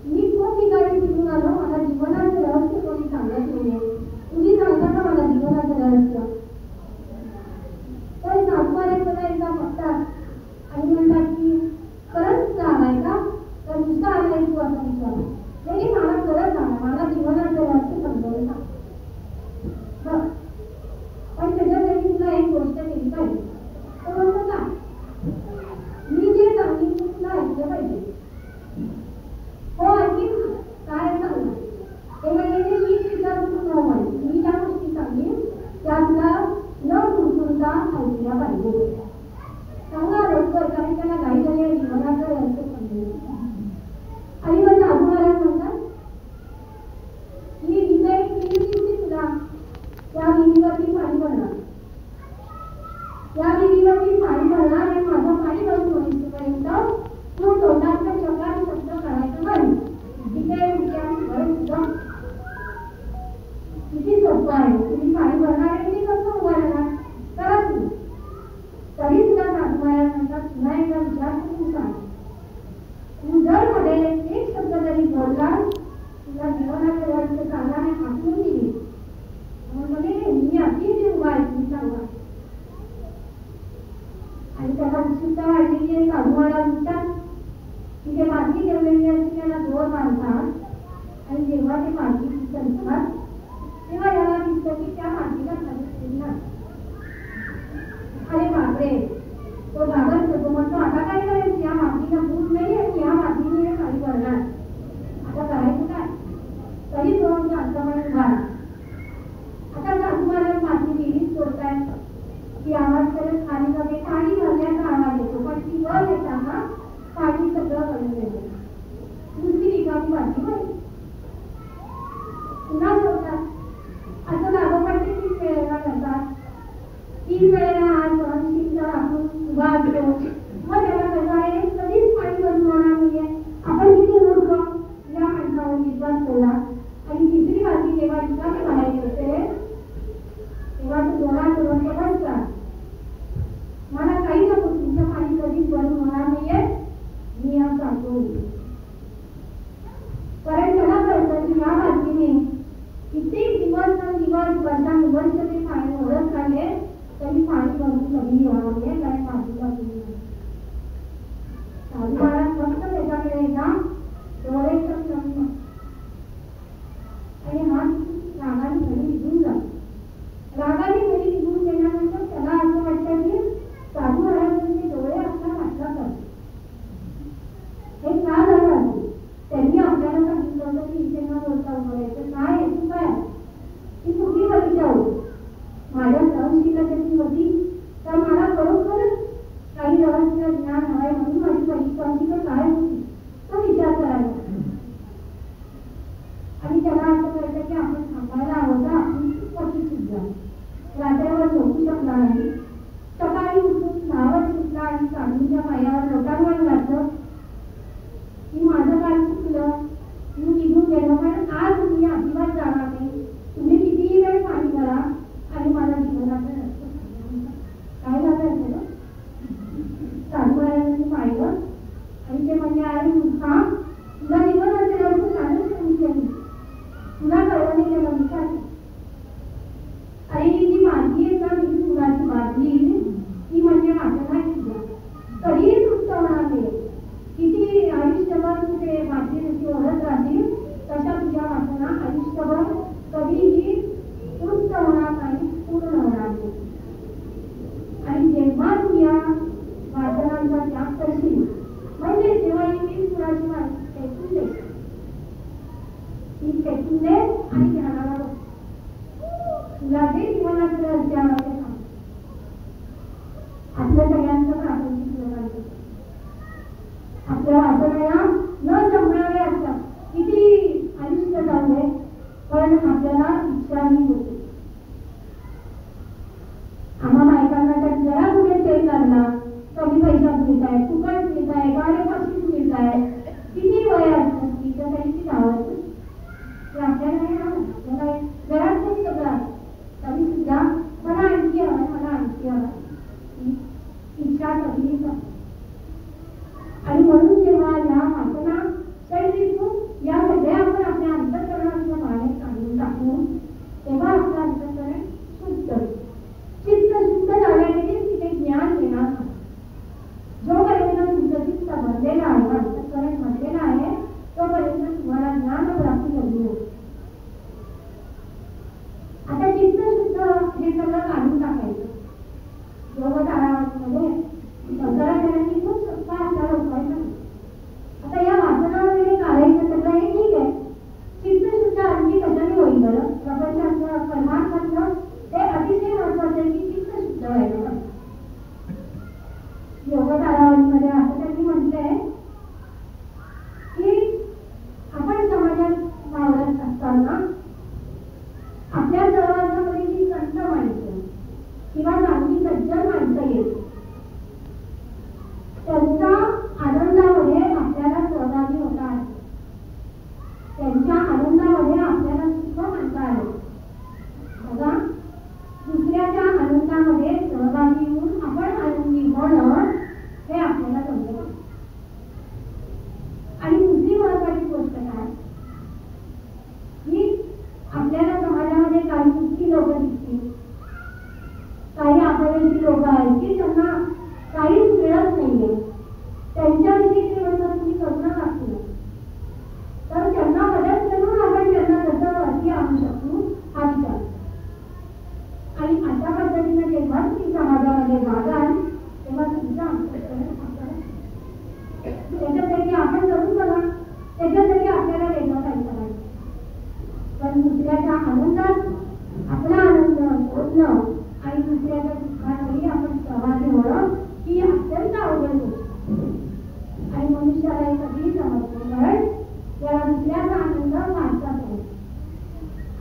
मी खूप ठिकाणी फिरून आलो, मला जीवनाचं रहस्य कोणी सांगत नाहीये, तुम्ही सांगता का मला जीवनाचं रहस्य? तर साधू महाराज त्याला एकदा बघतात आणि म्हणतात की खरंच तुझा आलाय का? तर नुसता आलाय तू असं विचारलं. नाही, मला खरंच आला, मला जीवनाचं रहस्य समजावून सांग. पण त्याच्यासाठी तुला एक गोष्ट केली पाहिजे. तो म्हणतो का? मी जे सांगेन तुला ऐकलं पाहिजे. हो ऐकीन, काय सांगणार? ते म्हणजे मीच विचारून तू न म्हण, मी ज्या गोष्टी सांगेन त्या तुला न गुंतवता ऐकल्या पाहिजे. सांगा लवकर, कारण त्याला घाई झाली आहे जीवनाचं रहस्य समजेल. आणि मग साधू महाराज म्हणतात की इथे एक विहीर दिसली तुला, त्या विहिरीवरती पाणी भरणार. त्याला उत्सुकता वाढलेली आहे. साधूमाला म्हणतात तिथे माती ठेवलेली असते, त्याला जोर मारतात आणि जेव्हा ते माती करतात तेव्हा याला दिसतं की त्या मातीला खाली ना. अरे बापरे, तो घाबरतो. तो म्हणतो आता काय करायचं, या मातीला पूर नाही आणि या मातीने खाली पडणार, आता करायचं काय. तरी तो शांतपणे उभा. आता साधूमाला माती विहिरीत सोडताय की आवाज करत खाली जाते. पाणी भरण्याचा आवाज येतो, पण ती वर येताना पाणी सगळं करून येते. नुसती रिकामी माती होती. पुन्हा सोडतात. असं लागोपाठ 3 वेळेला करतात. 3 वेळेला हा सहनशीलता आपण उभा असतो. मग त्याला कसं आहे, कधीच पाणी बंद होणार नाहीये. आपण किती मूर्ख या माणसावर विश्वास ठेवला. आणि तिसरी बाजू जेव्हा रिकामी म्हणायची असते तेव्हा तो जोरात जोरात बसला. मला काही नको, तुमचं पाणी कधीच बंद होणार नाहीये, मी हा सांगतो. कारण त्याला कळतं की या बाजूने कित्येक दिवस वर्ष ते पाणी ओढत राहिले तरी पाणी भरून कमी होणार नाही, कारण बाजूला साधू महाराज फक्त त्याच्याकडे जा डोळे आणि हात रागाने घरी निघून जा. रागाने घरी निघून गेल्यानंतर त्याला असं वाटतं की साधू महाराजांचे डोळे आपला वाटला कर. हे का झालं, त्यांनी आपल्याला सांगितलं होतं की इथे न बोलता उभं काय हेतू काय, ही कुठली परीक्षा होती. माझ्या सहनशीलतेची होती तर मला खरोखरच काही रहस्य ज्ञान हवंय म्हणून माझी परीक्षा काय होती तो विचार करायचा. आणि त्याला असं कळतं की आपण थांबायला हवं तर आपली खूप मोठी चूक झाली. रात्रीवर झोपू शकला नाही. सकाळी उठून धावत सुटला आणि साधूंच्या पायावर लोटांवर घातलं की माझं काय चुकलं, मी निघून गेलो, पण आज मी अजिबात जाणार नाही. तुम्ही कितीही वेळ पाणी करा आणि मला जीवनाचं काय झालं असेल. साधू महाराजांनी पाहिलं आणि ते म्हणजे अरे मूर्खा, तुला निघून असेल तू काढून सांगितलं, तुला कळलं नाही त्याला विचार. अरे ही जी माती आहे ना, मी फुलाची बादली ती म्हणजे माझं नाही तुझं, कधीही तृप्त होणार नाही. किती आयुष्यभर तू ते माती जशी ओढत राहतील तशा तुझ्या वासना आयुष्यभर कधीही तृप्त होणार नाही, पूर्ण होणार नाही. आणि जेव्हा तू या वासनांचा त्याग करशील म्हणजे जेव्हा ही 20 फुलाची माती फेकून दे, ती फेकून दे आणि ध्यानाला बस. तुला जे जीवनाचं रहस्य आहे आपल्या सगळ्यांचं प्रापंचिक लोकांचं आपल्या वासनाला न जमणारे असतात. किती आयुष्य चाललंय पण आपल्याला इच्छाही होते. आम्हा बायकांना तर जरा कुठे तेल लागला, कमी पैशात मिळताय, फुकट मिळताय, गाड्यापासून मिळताय, किती वय असतात की तर त्यांची धावत आपल्याला नाही. घरात खूप सगळं तरी सुद्धा मला आणखी अंतरामध्ये जागाल तेव्हा तुमचा त्याच्यासाठी आपण करून बघा, त्याच्यासाठी आपल्याला वेगळं काही करायचं. पण दुसऱ्याच्या आनंदात आपला आनंद शोधणं आणि दुसऱ्याच्या दुःखातही आपण सहभागी होणं ही अत्यंत अवघड गोष्ट आणि मनुष्याला कधीही समजतो. कारण याला दुसऱ्याचा आनंद वाटतात नाही.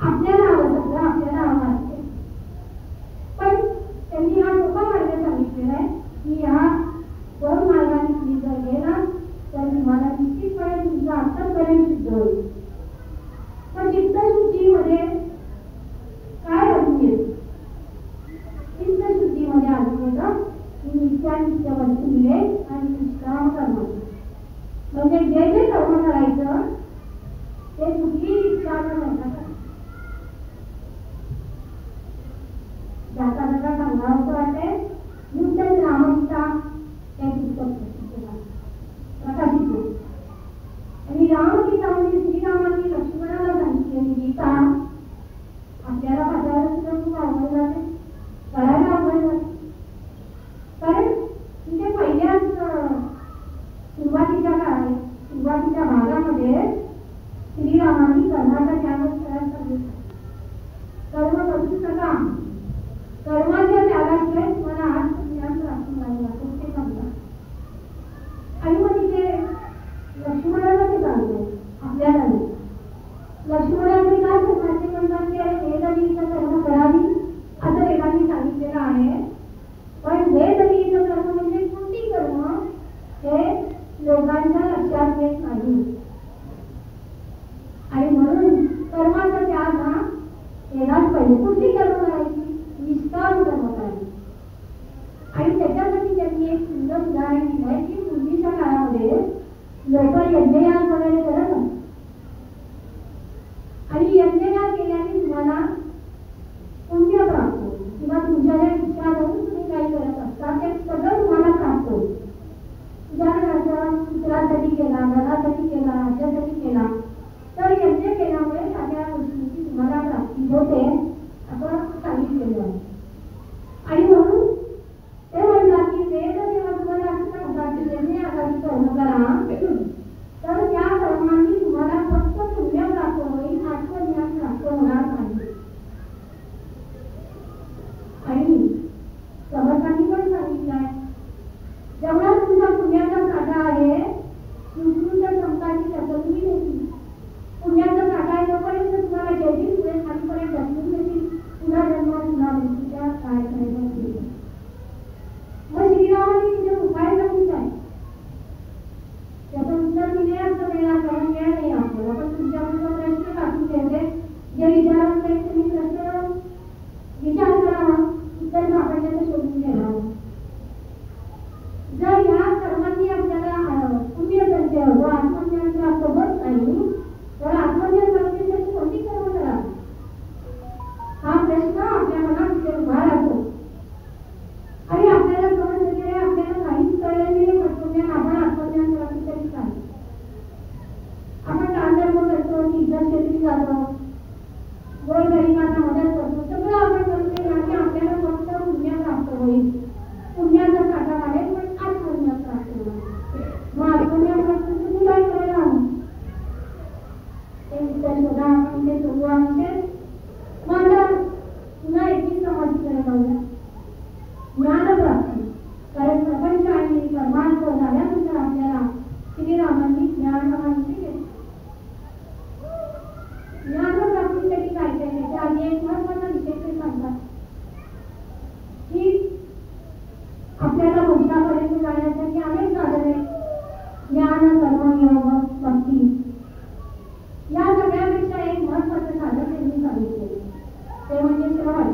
आपल्याला हवं सगळं आपल्याला हवं असते. पण त्यांनी हा सोपा मार्ग सांगितलेला आहे की ह्या दोन मार्गाने तुम्ही जर गेला तर तुम्हाला निश्चितपणे तुमचं अंतःकरण शुद्ध होईल. पण चित्तशुद्धीमध्ये काय अजून येतं? चित्तशुद्धीमध्ये अजून येतं की नित्य वस्तू विवेक आणि निष्काम कर्म. म्हणजे जे जे कर्म करायचं ते कुठलीही इच्छा न करता ज्याचा जरा सांगावं वाटते. नुकतेच रामगीता हे पुस्तक प्रकाशित झाले आणि रामगीता म्हणजे श्रीरामांनी लक्ष्मणाला सांगितलेली गीता आपल्याला वाचायला सुद्धा खूप अवघड जाते, कळायला अवघड जाते. कारण तिथे पहिल्याच सुरुवातीच्या काळात सुरुवातीच्या भागामध्ये श्रीरामांनी कर्माचा त्यागच करायला सांगितलं. कर्म करूच नका, कर्माच्या त्यागाशिवाय तुम्हाला आज ज्ञान प्राप्त नाही होत ते समजा. आणि मग तिथे लक्ष्मणाला ते सांगतो आपल्याला नाही. लक्ष्मणाने काय सांगायचे म्हणतात की वेदविहित कर्म करावी असं वेदांनी सांगितलेलं आहे. पण वेदविहित कर्म म्हणजे कोणती कर्म हे लोकांच्या लक्षात येत नाही आणि म्हणून कर्माचा त्याग हा केलाच पाहिजे. कुठली कर्म करायची? निष्काम कर्म करायची. आणि त्याच्यासाठी त्यांनी एक सुंदर उदाहरण दिलं आहे की पूर्वीच्या काळामध्ये लोक यज्ञयाग वगैरे करत असतात आणि यज्ञयाग केल्याने तुम्हाला पुण्य प्राप्त होईल किंवा तुमच्या ज्या इच्छा करून तुम्ही काही करत असता ते सगळं तुम्हाला प्राप्त होईल. उदाहरणार्थ पुत्रासाठी केला, घरासाठी केला, राज्यासाठी केला तर यज्ञ केल्यामुळे सगळ्या गोष्टींची तुम्हाला प्राप्ती होते असं सांगितलेलं आहे. आणि म्हणून ते म्हणतात की वेद जेव्हा तुम्हाला असं सांगतात की यज्ञयागाची कर्म करा तर त्या कर्मांनी तुम्हाला फक्त पुण्य प्राप्त होईल, आत्मज्ञान प्राप्त होणार नाही. आणि समर्थांनी पण सांगितलं आहे जेवढा तुमचा पुण्याचा साठा आहे सुश्रुत संतांची तसंही देतील. पुण्याचा साठा आहे तोपर्यंत तुम्हाला जेवढी पुढे खालीपर्यंत ढकलून देतील. पुन्हा जन्म पुन्हा मृत्यूच्या काय करायचं. मग श्रीरामाने तिथे उपाय सांगितला आहे. त्याचं उत्तर दिले असं वेळा कारण वेळ नाही आपल्याला. पण तुमच्याकडून प्रश्न टाकून ठेवले जे विचारात नाही तुम्ही प्रश्न विचार करावा, उत्तर सापडले तर शोधून घ्यावं. जर ह्या कर्मांनी आपल्याला पुण्य संचय होतो, आत्मज्ञान प्राप्त होत नाही तर आत्मज्ञान प्राप्तीसाठी कोणती कर्म करावी हा प्रश्न आपल्या मनात तिथे उभा राहतो. आणि आपल्याला समजलं की आपल्याला काहीच कळलं नाही आत्मज्ञान आपण आत्मज्ञान प्राप्तीसाठी काय आपण दानधर्म करतो, तीर्थक्षेत्री जातो, गोरगरिबांना मदत करतो, सगळं आपण करतो आणि आपल्याला फक्त पुण्य प्राप्त होईल. पुण्याचा साठा वाढेल पण आत्मज्ञान प्राप्त होईल. मग आत्मज्ञान प्राप्त तुम्ही काय करायला हवं ते उत्तर शोधा. आपण ते शोधू आमचे मग पुन्हा एकही समस्येकडे जाऊया. ज्ञानप्राप्ती. कारण प्रपंच आणि कर्मांत झाल्यानंतर आपल्याला श्रीरामांनी ज्ञान सांगितले. ज्ञानप्राप्तीसाठी काय काय त्याच्या आधी एक महत्वाचा विषय ते सांगतात की आपल्याला मोक्षापर्यंत जाण्यासाठी अनेक साधने ज्ञान, कर्म, योग, भक्ती या सगळ्यापेक्षा एक महत्वाचं साधन त्यांनी सांगितले ते म्हणजे श्रवण.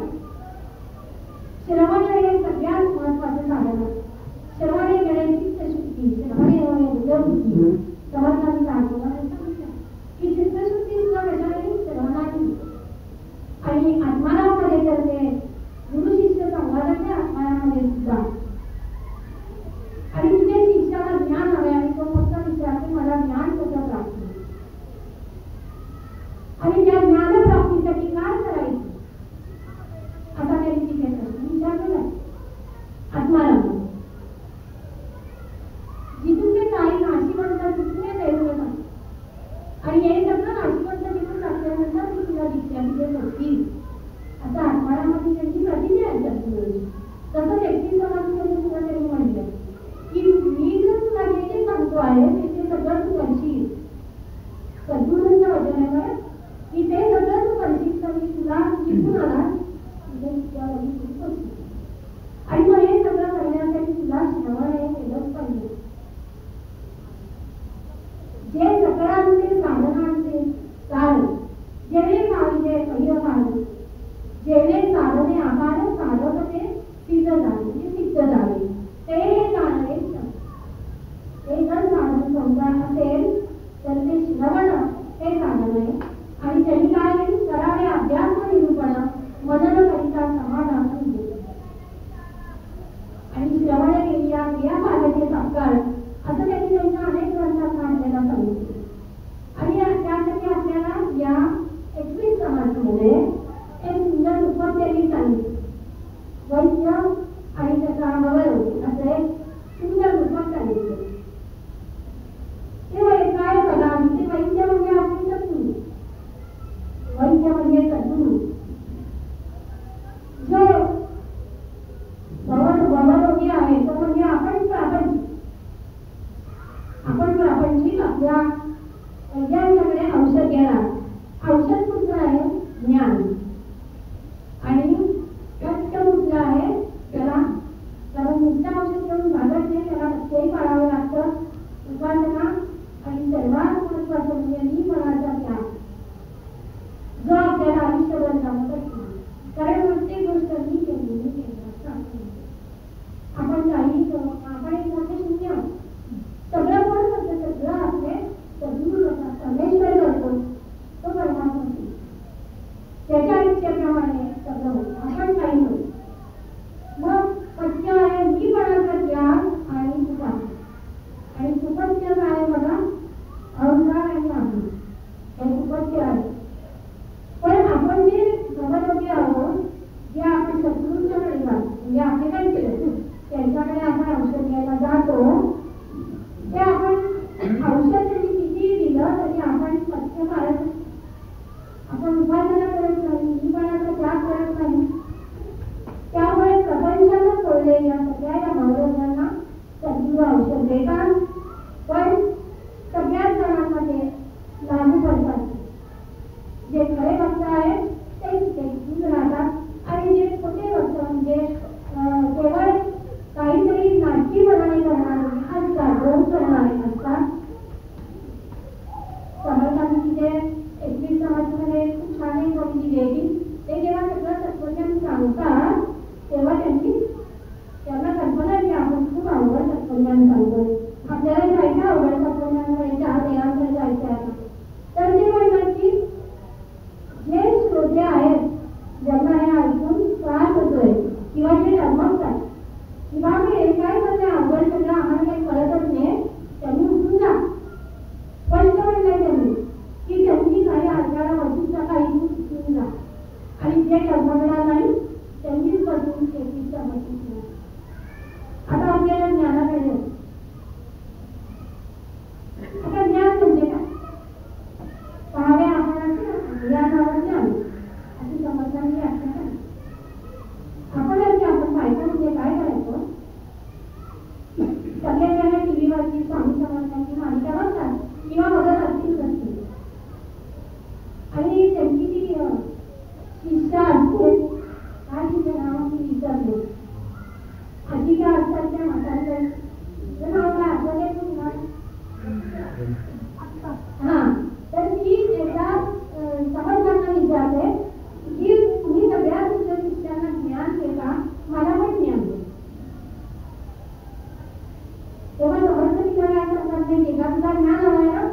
श्रवण हे सगळ्यात महत्वाचं साधन आहे. श्रवण हे गणेश चित्तशुद्धी, श्रवण हे बुद्धबुद्धी. समर्थांनी सांगितलं की चित्तशुद्धी सुद्धा कशाने श्रवणाने आणि आत्मारामध्ये करते गुरु शिष्य संवादाच्या आत्मारामध्ये सुद्धा. आणि तिथे शिष्याला ज्ञान हवे आणि तो फक्त विचारते मला ज्ञान कसं प्राप्त होईल आणि त्या ज्ञानप्राप्तीसाठी काय करायचं असा त्यांनी तिथे प्रश्न विचारलेला आहे. तसंच 31 समाजामध्ये सुद्धा त्यांनी म्हटलं की मी जर तुला हे जे सांगतो आहे ते सगळं तू करशील, सद्गुरूंच्या वचनामुळे की ते सगळं तू करशील तर मी तुला शिकून आला आणि मग हे सगळं करण्यासाठी तुला श्रवण हे केलंच पाहिजे. जे सकळांचे साधनांचे काळ जेणे पाहिजे पहिलं पाहिजे जेणे साधने आकार साधक ते सिद्ध झाले सिद्ध झाले ते हे जाणले. ते जर साधन समजा असेल तर ते श्रवण हे साधन आहे आणि त्यांनी काय करावे अध्यात्म निरूपण मनन करिता समाधान दिले आणि श्रवण केल्या क्रियापालके सत्कार असं त्यांनी त्यांच्या अनेक ग्रंथात आपल्याला सांगितले. आणि त्यासाठी आपल्याला या 21 समाजामध्ये एक सुंदर रूपक त्यांनी सांगितले. वैद्य आणि त्याचा नवरोगी असं एक सुंदर रूपक सांगितले. ते काय बघा ते वैद्य म्हणजे आपली सद्गुरू, वैद्य म्हणजे सद्गुरू जो भवरोगी आहे तो म्हणजे आपण प्रापंचिक आपल्या वैद्यांच्याकडे औषध घेणार. औषध कुठलं आहे? ज्ञान. आणि सत्य कुठलं आहे? त्याला नुसतं औषध घेऊन भागत नाही, त्याला प्रत्येक पाळावं लागतं. उपासना आणि सर्वात महत्वाचं म्हणजे निपणाचा त्याग जो आपल्याला आयुष्यभर जमत असतो. कारण प्रत्येक गोष्ट मी केली आपण काही आपण एक मोठे शून्य सगळं कोण करतो? सगळं आपले सद्गुरू परमेश्वर करतो, तो परमात्मा. त्याच्या इच्छेप्रमाणे सगळं होतं, आपण काही होतो. मग पथ्य आहे मीपणाचा त्याग आणि उपासना. आणि सुपथ्य काय बघा? अहंकार आणि अहम हे सुपथ्य आहे. पण आपण जे नवरोगी आहोत, जे आपण सद्गुरूंच्याकडे जातो म्हणजे आपले काय केलं त्यांच्याकडे आपण औषध घ्यायला जातो, ते आपण औषध त्यांनी किती दिलं तरी आपण पथ्य पाळत नाही, आपण उपासना करत नाही, निपणाचा त्याग करत नाही. त्यामुळे प्रपंचाला सोडलेल्या सगळ्या या नवरोगांना सद्गुरू औषध देतात. पण सगळ्याच जणांमध्ये लागू पडतात. जे खरे भक्त आहेत तेच दूर राहतात आणि जे खोटे भक्त म्हणजे केवळ काहीतरी नाटकीपणाने करणारे असतात, रोज करणारे असतात. समर्थांची जे 21 समाजामध्ये खूप छान एक गोष्टी दिली. ते जेव्हा सगळं तत्वज्ञान सांगतात तेव्हा त्यांना कल्पना की आपण खूप अवघड तत्वज्ञान सांगतो, आपल्याला जायचं अवघड तत्वज्ञानामध्ये 4 देवांकडे जायचं आहे. तर ते म्हणतात की जे श्रोते आहेत ज्यांना हे ऐकून त्रास होतोय किंवा जे डगमगतात किंवा हे काय करते अवघड सगळं आम्हाला काही कळतच नाही, त्यांनी उठून जा. स्पष्ट म्हणलंय त्यांनी की त्यांनी काही आजारा बसून काही उठून जा आणि जे डगमगणार नाही त्यांनीच बसून शेतीच्या बसून. आता आपल्याला ज्ञानाकडे आता ज्ञान म्हणजे काय? पाहावे आपण ज्ञानावर ज्ञान अशी समजण्याची व्याख्या आपण पाहिजे म्हणजे काय करायचं? सगळ्यांना टीव्हीवरची स्वामी समर्थांची मालिका बघतात किंवा बघत असतील नसतील आणि त्यांची ती शिष्या असते काय तिच्या नावाची विचारले अशी का असतात त्या म्हाताऱ्या नाव काय आठवले तुम्हाला? हा तर ती एकदा समर्थांना विचारते की तुम्ही सगळ्या तुमच्या शिष्यांना ज्ञान देता, मला पण ज्ञान दे. तेव्हा समर्थ तिला काय सांगतात नाही का तुला ज्ञान हवंय ना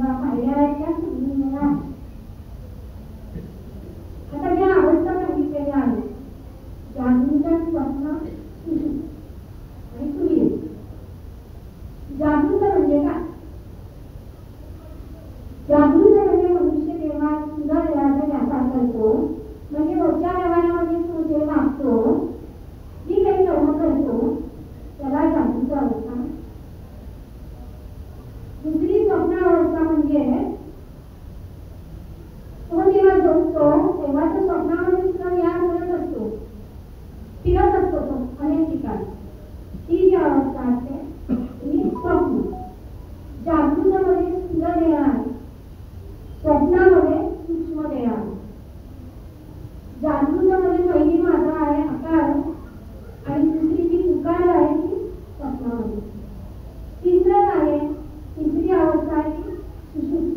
किंवा पायऱ्या आहेत त्या समजून आहे. आता ज्या अवस्था सांगितलेल्या आहेत जागृत, स्वप्न, सुषुप्त आणि तुरीय. जागृत म्हणजे काय? जागृत म्हणजे मनुष्य जेव्हा सुंदर देहाचा व्यापार करतो, म्हणजे रोजच्या व्यवहारामध्ये तो जे वागतो, जी काही कर्म करतो, त्याला जागृत अवस्था. दुसरी स्वप्न अवस्था म्हणजे तो जेव्हा झोपतो तेव्हा तो स्वप्नामध्ये सुद्धा विहार करत असतो, फिरत असतो तो अनेक ठिकाणी. ती जी अवस्था असते ती स्वप्न. जागृतमध्ये सुंदर देह आहे, स्वप्नामध्ये सूक्ष्म देह आहे. जागृतमध्ये पहिली मात्रा आहे आकार आणि दुसरी जी उकार आहे ती स्वप्नामध्ये. तिसरं आहे, तिसरी अवस्था आहे ती सुषुप्ती.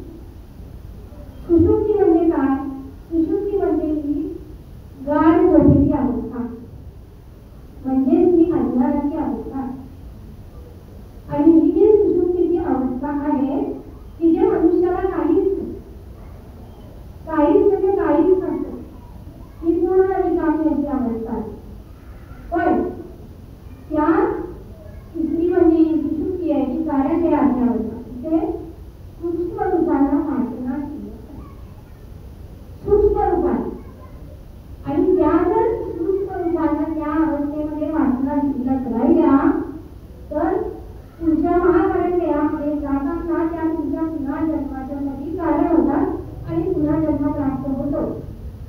सुषुप्ती म्हणजे काय? सुषुप्ती म्हणजे ही गाढ झोपेची अवस्था, म्हणजे ही अज्ञानाची अवस्था. आणि ही जी सुषुप्तीची अवस्था आहे तिथे मनुष्याला काहीच म्हणजे काहीच नसतं. ही पूर्ण रिकामी अवस्था आहे. पण त्या तिसरी म्हणजे सुषुप्ती आहे ती कार्याची अवस्था. तिथे सूक्ष्म रूपांना वाटणा सूक्ष्म रूपाने, आणि त्या जर सूक्ष्म रूपांना त्या अवस्थेमध्ये वाटणा शिल्लक राहिल्या तर तुमच्या महाकारण देहामध्ये जाताना त्या तुमच्या पुन्हा जन्माच्या साठी कारण होतात आणि पुन्हा जन्म प्राप्त होतो.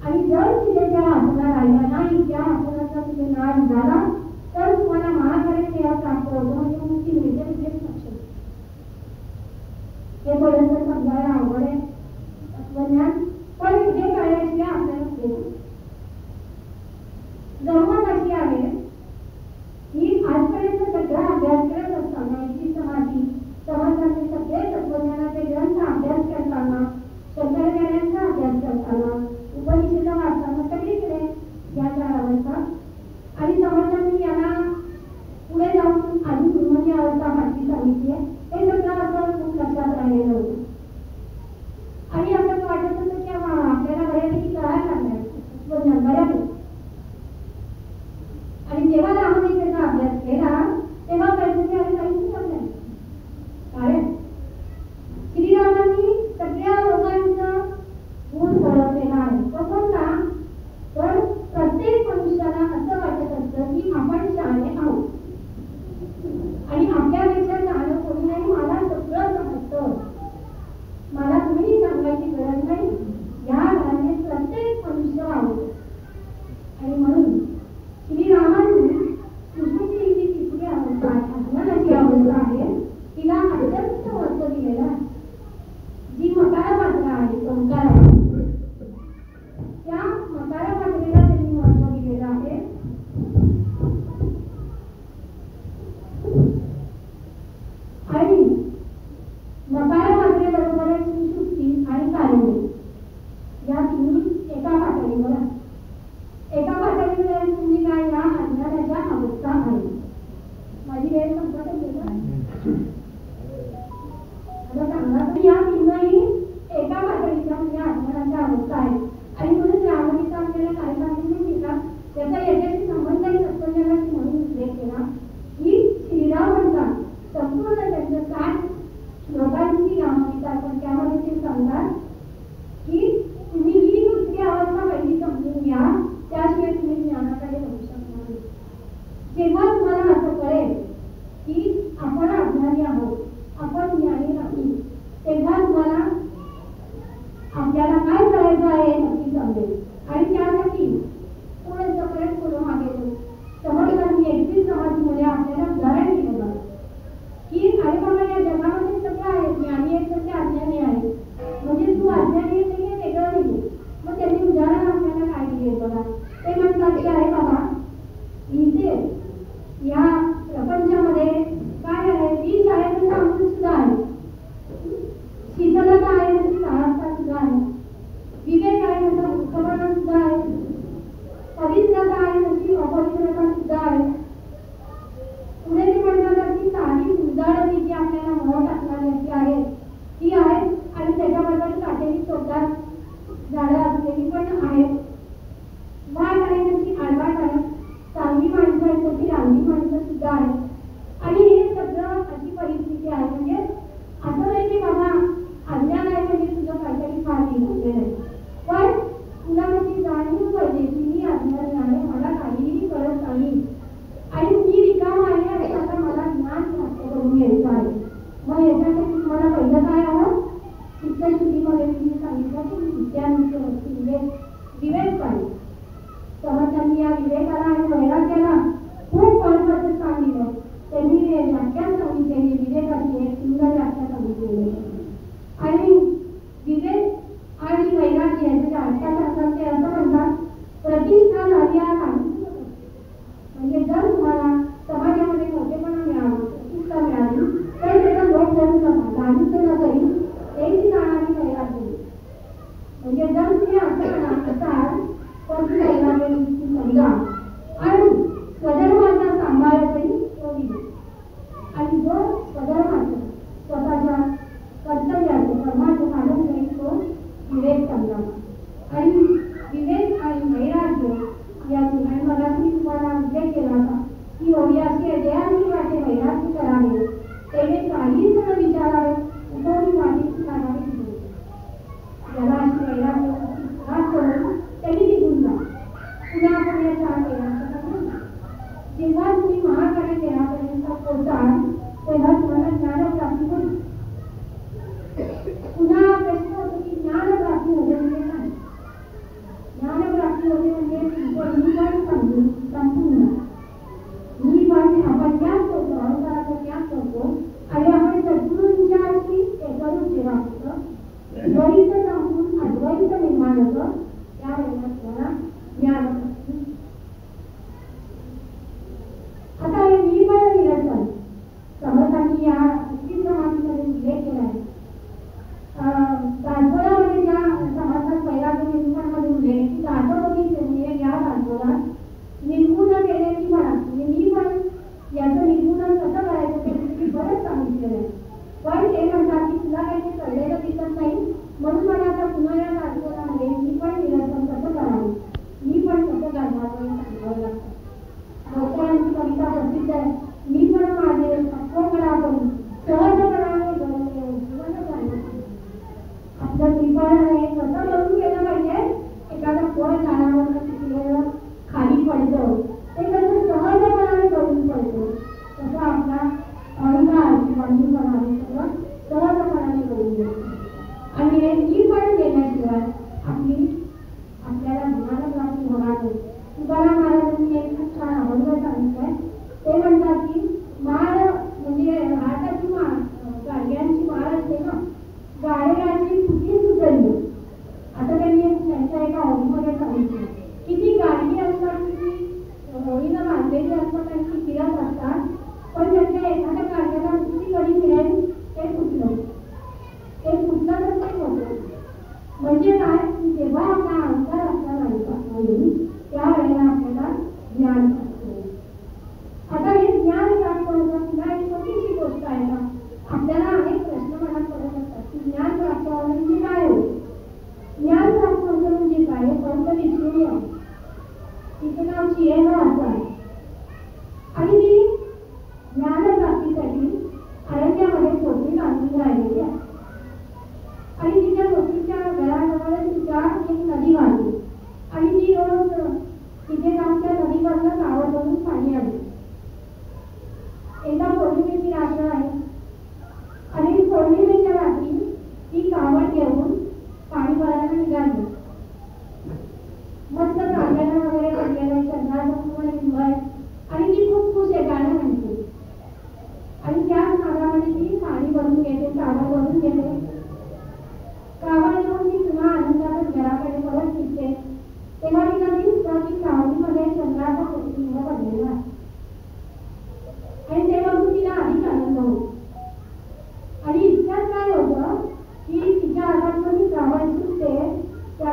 आणि जर तिथे त्या वासना राहिल्या नाही, त्या वासनाचा तिथे नाश झाला तर तुम्हाला महाकारण देह प्राप्त होतो, म्हणजे मुक्ती मिळते. म्हणजे सक्षम हे पर्यंत समजायला अवघड आहे तत्वज्ञान, पण हे कळल्याशिवाय आपल्याला देतो. गंमत अशी आहे की आजपर्यंत सगळा अभ्यास करत असताना इथली समाधी समाजाचे सगळे तत्वज्ञानाचे ग्रंथ अभ्यास करताना, शंकराचार्यांचा अभ्यास करताना, उपनिषद वाचताना सगळीकडे या चार अवस्था आणि समर्थांनी याला पुढे जाऊन आधी पूर्वची अवस्था माहिती सांगितली आहे. हे सगळं असं खूप लक्षात राहिलेलं होतं आणि असं वाटत होतं की आपल्याला बऱ्यापैकी कळायला लागणार तत्वज्ञान बऱ्यापैकी. आणि जेव्हा रामदेवाचा अभ्यास केला तेव्हा कळलं की अरे काहीच नाही. कारण श्रीरामांनी सगळ्या लोकांचं गुण ओळखलेला आहे. तो कोणता? तर प्रत्येक मनुष्याला असं वाटत असतं की आपण शहाणे आहोत आणि आपल्यापेक्षा शहाणं कोणी नाही, मला सगळं समजतं, मला तुम्ही सांगायची गरज नाही, या घराने प्रत्येक मनुष्य आवडतो. आणि म्हणून श्रीरामांनी सुषुप्ती ही तिसरी अवस्था आहे, अज्ञानाची अवस्था आहे, तिला अत्यंत महत्व दिलेलं आहे. जी मकार मात्रा आहे, ओंकार आहे, त्या मकार मात्रेला त्यांनी महत्व दिलेलं आहे. आणि मकार मात्रेबरोबरच सुषुप्ती आणि कारणदेह झाडं असलेली पण आहेत, वाट आहे तशी आडवाट आहे, चांगली माणसं आहेत तशी रांगडी माणसं सुद्धा आहेत. आणि हे सगळं अशी परिस्थिती आहे. म्हणजे असं नाही की बाबा अज्ञान आहे म्हणजे तुझं काहीतरी फार बिघडलेलं आहे, पण तुला त्याची जाणीव पाहिजे की मी अज्ञानी आहे, मला काहीही कळत नाही आणि मी रिकाम आहे आणि आता मला ज्ञान प्राप्त करून घ्यायचं आहे. मग याच्यासाठी तुम्हाला पहिलं काय हवं? चित्तशुद्धीमध्ये मी सांगितलं की विद्यानिष्ठ विवेक पाहिजे. समर्थांनी या विवेकाला आणि वैराग्याला खूप महत्वाचं स्थान दिलं. त्यांनी व्याख्यान सांगितलेली विवेकाची एक सुंदर व्याख्या सांगितलेली आणि विवेक आणि वैराग्य याचे अर्थात ते असं म्हणतात, प्रतिष्ठा झाली म्हणजे जर तुम्हाला समाजामध्ये मोठेपणा मिळाला, प्रतिष्ठा मिळाली तर त्याचा लोक करू नका, लालूच न करी त्याची जाणारी वैराग्य. म्हणजे जर तुम्ही असं असाल तर ती वैराग्य समजा आणि स्वधर्माचा सांभाळतही तो विवेक. आणि जो स्वधर्माचा स्वतःच्या कर्तव्याचं कर्माचं पालन करेल तो विवेक समजावा. आणि विवेक आणि वैराग्य या आणि मला तुम्हाला उल्लेख केला होता की ओरियासी अजयानी वाटे वैराग्य करावे, त्याने काहीच न विचारावे, उठवून वाटी लागावी दिली. ज्याला अशी वैराग्य त्रास करून त्यांनी निघून जा. पुन्हा आपण या चार वेळांचं जेव्हा तुम्ही महाकाली देहापर्यंत पोहोचाल तेव्हा तुम्हाला ज्ञानप्राप्ती होईल. पुन्हा प्रश्न होतो की ज्ञानप्राप्ती होते म्हणजे काय? ज्ञानप्राप्ती होते म्हणजे मी पण समजून संपूर्ण मी पण आपण ज्ञान करतो, अहंकाराचं ज्ञान करतो आणि आपण सद्गुरूंच्या एकरूप सेवा करतो, द्वैत संपून अद्वैत निर्माण होतं, त्यावेळेला तुम्हाला ज्ञानप्राप्ती. आता हे मी पण निरसन समर्थांनी या अंतिम समाधीमध्ये उल्लेख केला आहे. दासोळामध्ये ज्या समाजात वैराग्य निर्माणमध्ये उल्लेख की दासोळी या दासोळात निर्गुण केल्याची म्हणा, म्हणजे मी पण याचं निर्गुणन कसं करायचं ते बरंच सांगितलेलं आहे. पण ते म्हणतात की तुला काही ते कळलेलं दिसत नाही, म्हणून मला आता पुन्हा या दासोळामध्ये मी पण निरसन कसं करावं, मी पण कसं करणार हे सांगावं लागतं. लोकांची कविता प्रसिद्ध आहे, मी पण माझे अक्वळा करून सहजपणाने घडवले जीवन जाणले. आपलं त्रिफळ हे कसं करून गेलं पाहिजे, एखादं फळ झाडावर पिकलेलं खाली पडतं ते कसं सहजपणाने करून पडतं, तसं आपला अहंकार बंधूपणा हे सगळं सहजपणाने करून गेलं. आणि हे मी पण गेल्याशिवाय आपल्याला ज्ञानप्राप्ती होणार नाही. तुकाराम महाराजांनी एक खूप छान अभंग सांगितलंय. ते म्हणतात की माळ म्हणजे हाताची माळ, गाडग्यांची माळ असते ना, गाडेगाची फुटी सुटली. आता त्यांनी त्यांच्या एका होळीमध्ये सांगितलं किती गाडगी असतात, किती होळीनं बांधलेली असतात आणि ती फिरत असतात, पण त्यांच्या एखाद्या गाडग्याला किती कधी मिळेल ते फुटलं, ते फुटलं तर ते होतं. म्हणजे काय, जेव्हा आपला अहंकार आपला नाही त्यावेळेला आपल्याला ज्ञान प्राप्त होईल. आता हे ज्ञान प्राप्त होणं पुन्हा एक छोटीशी गोष्ट आहे का, आपल्याला अनेक प्रश्न मनात पडत असतात की ज्ञान प्राप्त होणं म्हणजे काय होईल. ज्ञान प्राप्त होणं म्हणजे काय, हे पंत विष्णू आहे, तिचं नाव चियेला असं आहे. आणि ती ज्ञानप्राप्तीसाठी अरण्यामध्ये पोथी बांधून राहिलेली आहे आणि तिच्या पोथीच्या घराजवळच तिच्या एक नदी वाहते आणि ती रोज तिथे जाऊन त्या नदीवरनं कावड भरून पाणी आली. एकदा पौर्णिमेची रात्र आहे आणि पौर्णिमेच्या रात्री ती कावड घेऊन पाणी भरायला निघाली. मस्त चांदणं वगैरे पडलेलं, चंद्राचं पूर्ण हिरवळ आहे आणि ती खूप खुश आहे, गाणं म्हणते. आणि त्याच नागामध्ये ती पाणी भरून घेते, कावड भरून घेते. कावड घेऊन ती पुन्हा आनंदातच घराकडे परत निघते. तेव्हा तिला दिसतं की सावलीमध्ये चंद्राचा प्रतिबिंब पडलेला आहे आणि ते बघून तिला अधिक आनंद होतो. आणि इतक्यात काय होतं की तिच्या हातातून ती कावड सुटते, त्या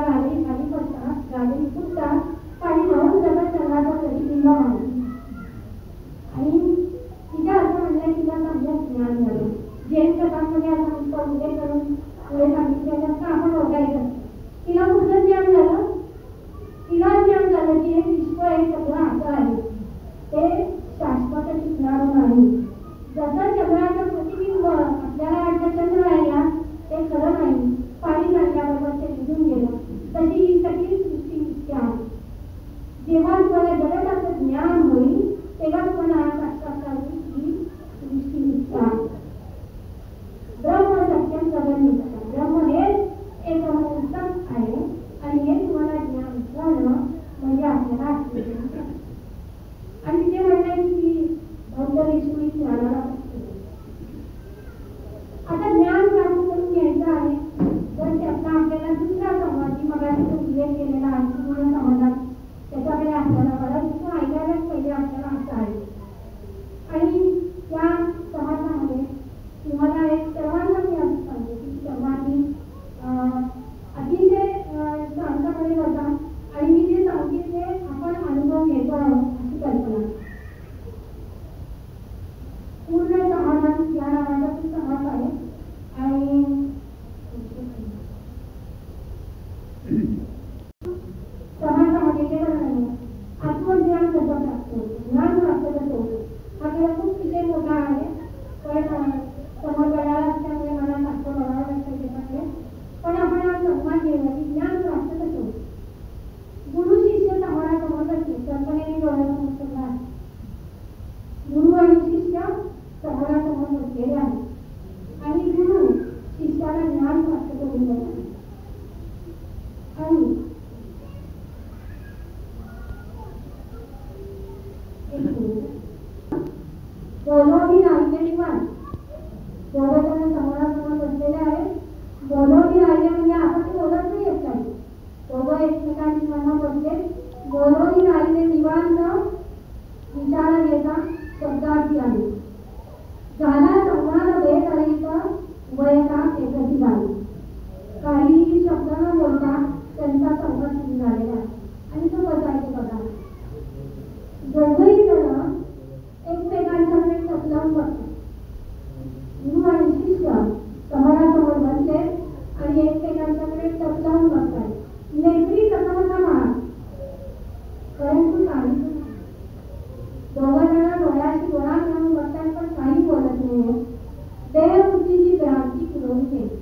समाजामध्ये केवळ नाही आत्मज्ञान कसं प्राप्त होतं, ज्ञान प्राप्त कसं होतं, हा केवळ खूप विषय मोठा आहे. पण समोर वेळाला असल्यामुळे मला सारखं बघावं लागतं त्याच्याकडे. पण आपण आज सन्मान घेऊया की ज्ञान प्राप्त कसं होतं. गुरु शिष्य समोरासमोर बसले, कल्पनेने डोळ्यासमोर सगळं आहे. गुरु आणि शिष्य समोरासमोर बसलेले आहेत आणि गुरु शिष्याला ज्ञान प्राप्त करून देतात. आणि बोलवणी राहिले निवांत, दोघं जण समोरासमोर बसलेले आहेत. बोलवणी राहिले म्हणजे आपण ते बोलत नाही येत काही, दोघं एकमेकांची मनं बसले. बोलवणी राहिले निवांत, विचार घेता शब्दार्थी आले. झाला संवाद बेतरीत उभयता एकही झाली. काही शब्द न बोलता त्यांचा संवाद सुरू झालेला आहे. आणि तो बसायचे बघा, दोघंही जण एकमेकांच्याकडे टकलावून बसतात. गुरु आणि शिष्य समोरासमोर बसले आणि एकमेकांच्याकडे टकलावून बसतात. नेत्री टकवता महाग, परंतु काही दोघं जण डोळ्याशी डोळा घेऊन बसतात पण काही बोलत नाही. देहबुद्धीची भ्रांती पुरवून गेली.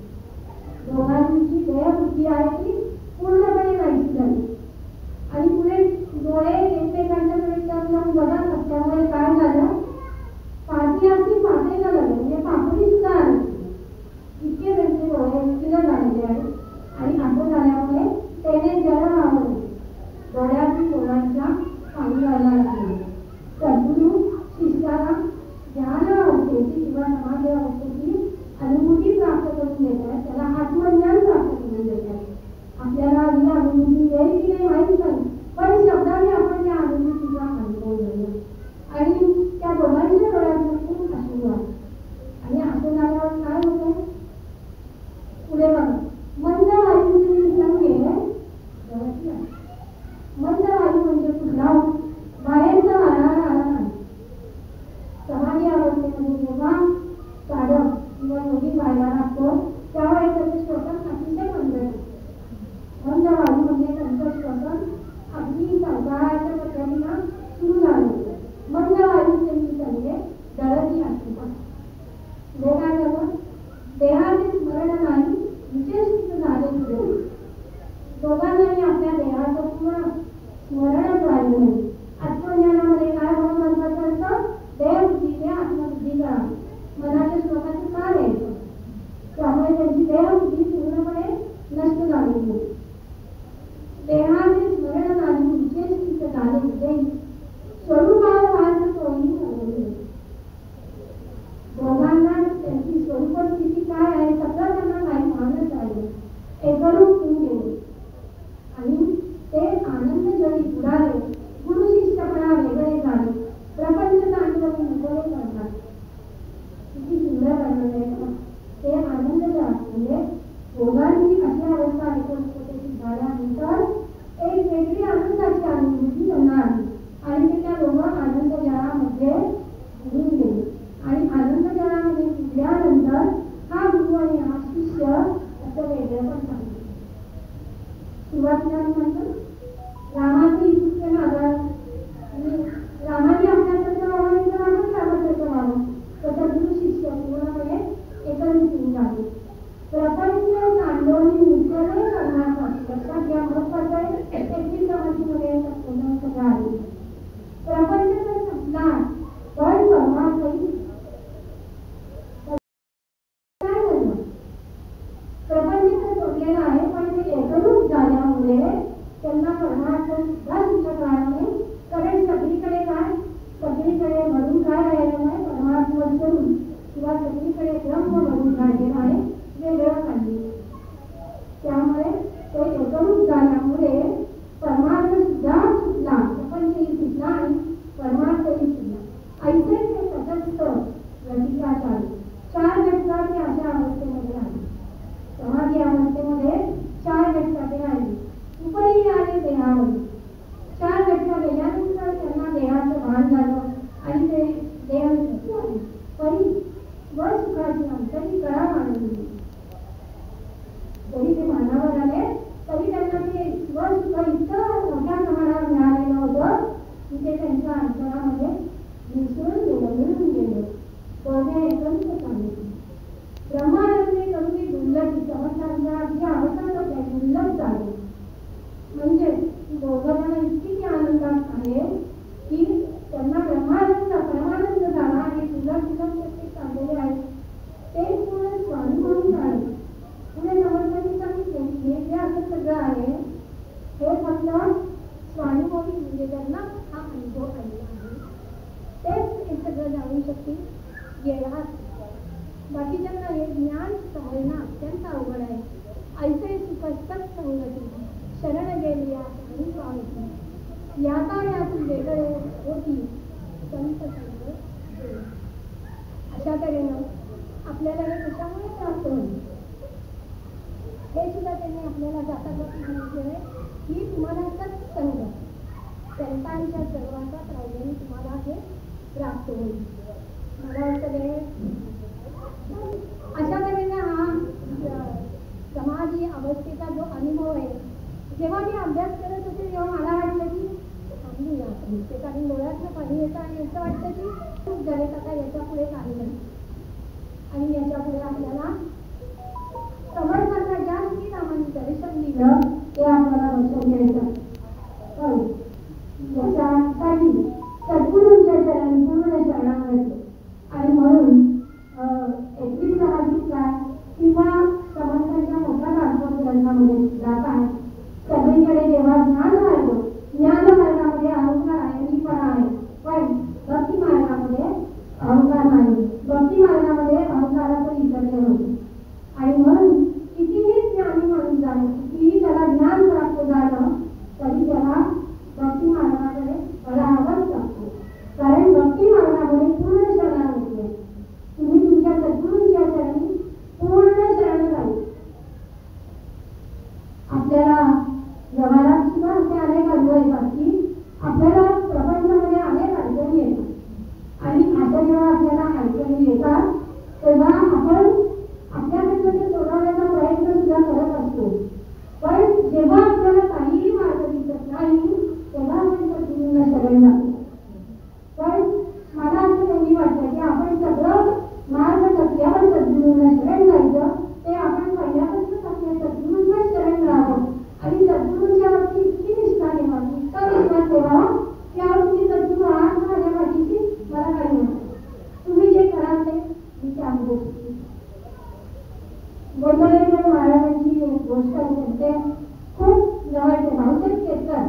दोघांची देहबुद्धी आहे ती पूर्णपणे नाहीशी झाली. आणि पुढे डोळे एकमेकांच्याकडे टकलावून बघत असल्यामुळे काय झालं, पाठी पाठेला लागले, म्हणजे पापडी सुद्धा आली. इतके त्यांचे डोळे स्थिर झालेले आहेत. आणि असं झाल्यामुळे त्याने जन्म आवडले, डोळ्यातील डोळ्यांच्या पाणी व्हायला लागले. सद्गुरू शिष्याला ज्ञान अवस्थेची किंवा समाधी अवस्थेची अनुभूती प्राप्त करून देतात, त्याला आत्मज्ञान प्राप्त करून देतात. आपल्याला ही अनुभूती येईल की नाही माहीत नाही, पण शब्दाने आपण त्या अनुभूतीचा अनुभव घेऊया. आणि त्या दोघांच्या डोळ्यातून अश्रू आहे. आणि असं झाल्यावर काय होतं, पुढे बघा, मंद वायूचे संगे मंद वायू म्हणजे कुठला, बाहेरचा वारा आला नाही. समाधी अवस्थेमध्ये जेव्हा साधक किंवा योगी व्हायला लागतो त्यावेळेस त्याचे श्वसन अतिशय मंद होते. मंद वायू म्हणजे त्यांचं श्वसन अगदी सावकाळाच्या पद्धतीनं सुरू झालं होतं. मंद वायूचे संगे दळती असते. पुढे काय झालं, देहाचे स्मरण नाही, विशेष झाले पुढे. दोघांनाही आपल्या देहाचं पूर्ण स्मरणच राहिलं नाही. आत्मज्ञानामध्ये काय होणं महत्वाचं असतं, देहबुद्धीने आत्मबुद्धी करा, मनाच्या श्लोकाचं काय यायचं. त्यामुळे त्यांची देहबुद्धी पूर्णपणे नष्ट झालेली होती. देहाचे स्मरण नाही, विशेष झाले होते. स्वरूपाभास तोही होते. दोघांना त्यांची स्वरूप स्थिती काय आहे सगळं त्यांना काही मानत राहिले, एकरूप होऊन गेले. आणि ते आनंद जरी उडाले, गुरु शिष्यपणा वेगळे झाले, प्रपंच तांडव मोकळे करतात. किती सुंदर वर्णन आहे. ते आनंद म्हणजे दोघांची अशी अवस्था एकत्रित झाल्यानंतर एक वेगळी आनंदाची अनुभूती त्यांना आली. आणि ते त्या दोघं आनंद जळामध्ये बुडून गेले. आणि आनंद जळामध्ये बुडल्यानंतर हा गुरु आणि हा शिष्य असं वेगळं पण सांगितलं. सुरुवातीला म्हणतो रामाची इच्छुके नागाळ, रामाने आपल्यासारखं व्हावं तर आपण रामासारखं व्हावं, तसं गुरु शिष्य पूर्णपणे एकत्रित होऊन झाले. प्रपंच तांडवणी मुक्तने करण्यासाठी लक्षात घ्या, महत्वाचं आहे. 31 समाधीमध्ये सगळं आहे. प्रपंच तर संपला पण परमार्थही काय झालं, प्रपंच तर सोडलेला आहे पण ते एकरूप झाल्यामुळे त्यांना परमार्थ सुद्धा शिल्लक राहणार नाही. कारण सगळीकडे काय, सगळीकडे भरून काय राहिलं नाही, परमार्थ सोडून किंवा सगळीकडे ब्रह्म भरून राहिलेलं आहे, वेगळं काही. त्यामुळे ते एकरूप झाल्यामुळे परमार्थ सुद्धा सुटला, प्रपंचही सुटला आणि परमार्थही सुटला. ऐसे ते तटस्थ रसिकाचारी 4 घटकाचे अशा अवस्थेमध्ये आले. समाधी अवस्थेमध्ये 4 घटकाचे राहिले. उपरी आले देहामध्ये. 4 घटका गेल्यानंतर त्यांना देहाचं भान झालं आणि ते देह आले. परी व सुखाची अंतरी कळा मानली. जरी ते भानावर आले तरी त्यांना ते स्वसुख इतकं मोठ्या प्रमाणावर मिळालेलं होतं की ते त्यांच्या अंतरामध्ये मिसळून गेलं, मिळून गेलं. बोलणे एकंदर सांगितलं. ब्रह्मानंदे करुणी दुर्लभ समर्थांचा जी अवस्था होत्या दुर्लभ झाली. म्हणजे दोघांना इतकी ती आनंदात आहे की त्यांना ब्रह्मानंद परमानंद झाला आणि तुला तुला ते चाललेले आहेत ते पूर्ण स्वामी म्हणून झाले. पुढे समर्थांनी सांगितले की हे जे असं सगळं आहे हे फक्त स्वानुभवी म्हणजे त्यांना हा अनुभव आलेला आहे. तेच हे सगळं जाणू शकतील गेला. बाकीच्यांना हे ज्ञान समजणं अत्यंत अवघड आहे. ऐसे सुखस्तक संगती शरण गेली आणि स्वामी याता यातून वेगळे होती संत संग. अशा तऱ्हेनं आपल्याला हे कशामुळे प्राप्त होईल हे सुद्धा त्यांनी आपल्याला जाता जाता सांगितले आहे की तुम्हाला सत्संग संतांच्या सहवासात राहिल्याने तुम्हाला हे प्राप्त होईल. मला वाटतं अशा तऱ्हेने हा समाधी अवस्थेचा जो अनुभव आहे जेव्हा मी अभ्यास करत होते तेव्हा मला वाटलं की थांबूया ते कारण डोळ्यातनं पाणी येतं आणि असं वाटतं की खूप झाले आता याच्या पुढे काही नाही आणि याच्या पुढे आपल्याला समर्थांना ज्या श्रीरामांनी दर्शन दिलं ते आपल्याला दर्शन घ्यायचं. याच्यासाठी सद्गुरूंच्या चरणी पूर्ण शरणागती आणि म्हणून 21 काय किंवा समर्थांच्या मोठ्या भागवत ग्रंथामध्ये सुद्धा काय सगळीकडे जेव्हा ज्ञान राहिलो ज्ञान मार्गामध्ये अहंकार आहे मीपणा आहे पण भक्ती मार्गामध्ये अहंकार नाही. भक्ती मार्गामध्ये अहंकाराचं विसर्जन होते आणि म्हणून कितीही ज्ञानी म्हणून झालं कितीही त्याला ज्ञान प्राप्त झालं तरी त्याला भक्ती मार्गाकडे वळावंच लागतो. कारण भक्ती मार्गामध्ये पूर्ण शरणागती आहे. तुम्ही तुमच्या सद्गुरूंच्या चरणी पूर्ण शरण जाईल. आपल्याला व्यवहारात सुद्धा असे अनेक अनुभव येतात की आपल्याला प्रपंचामध्ये अनेक अडचणी येतात आणि अशा जेव्हा आपल्याला अडचणी येतात तेव्हा आपण आपल्याकडनं ते सोडवण्याचा प्रयत्न सुद्धा करत असतो. पण जेव्हा आपल्याला काहीही मार्ग दिसत नाही तेव्हा आपण सद्गुरूंना शरण जातो. पण मला असं नेहमी वाटतं की आपण सगळं मार्ग नसल्यावर सद्गुरूंना शरण जायचं ते आपण पहिल्यापासूनच आपल्या सद्गुरूंना शरण राहावं आणि सद्गुरूंच्या वरती इतकी निष्ठा ठेवावी इतका विश्वास ठेवावा की तुम्ही सद्गुरू आहात माझ्या पाठीशी मला काही नाही तुम्ही जे कराल ते मी त्यामध्ये गोंधळेकर महाराजांची एक गोष्ट आहे ते खूप जवळचे भाऊचेच केसर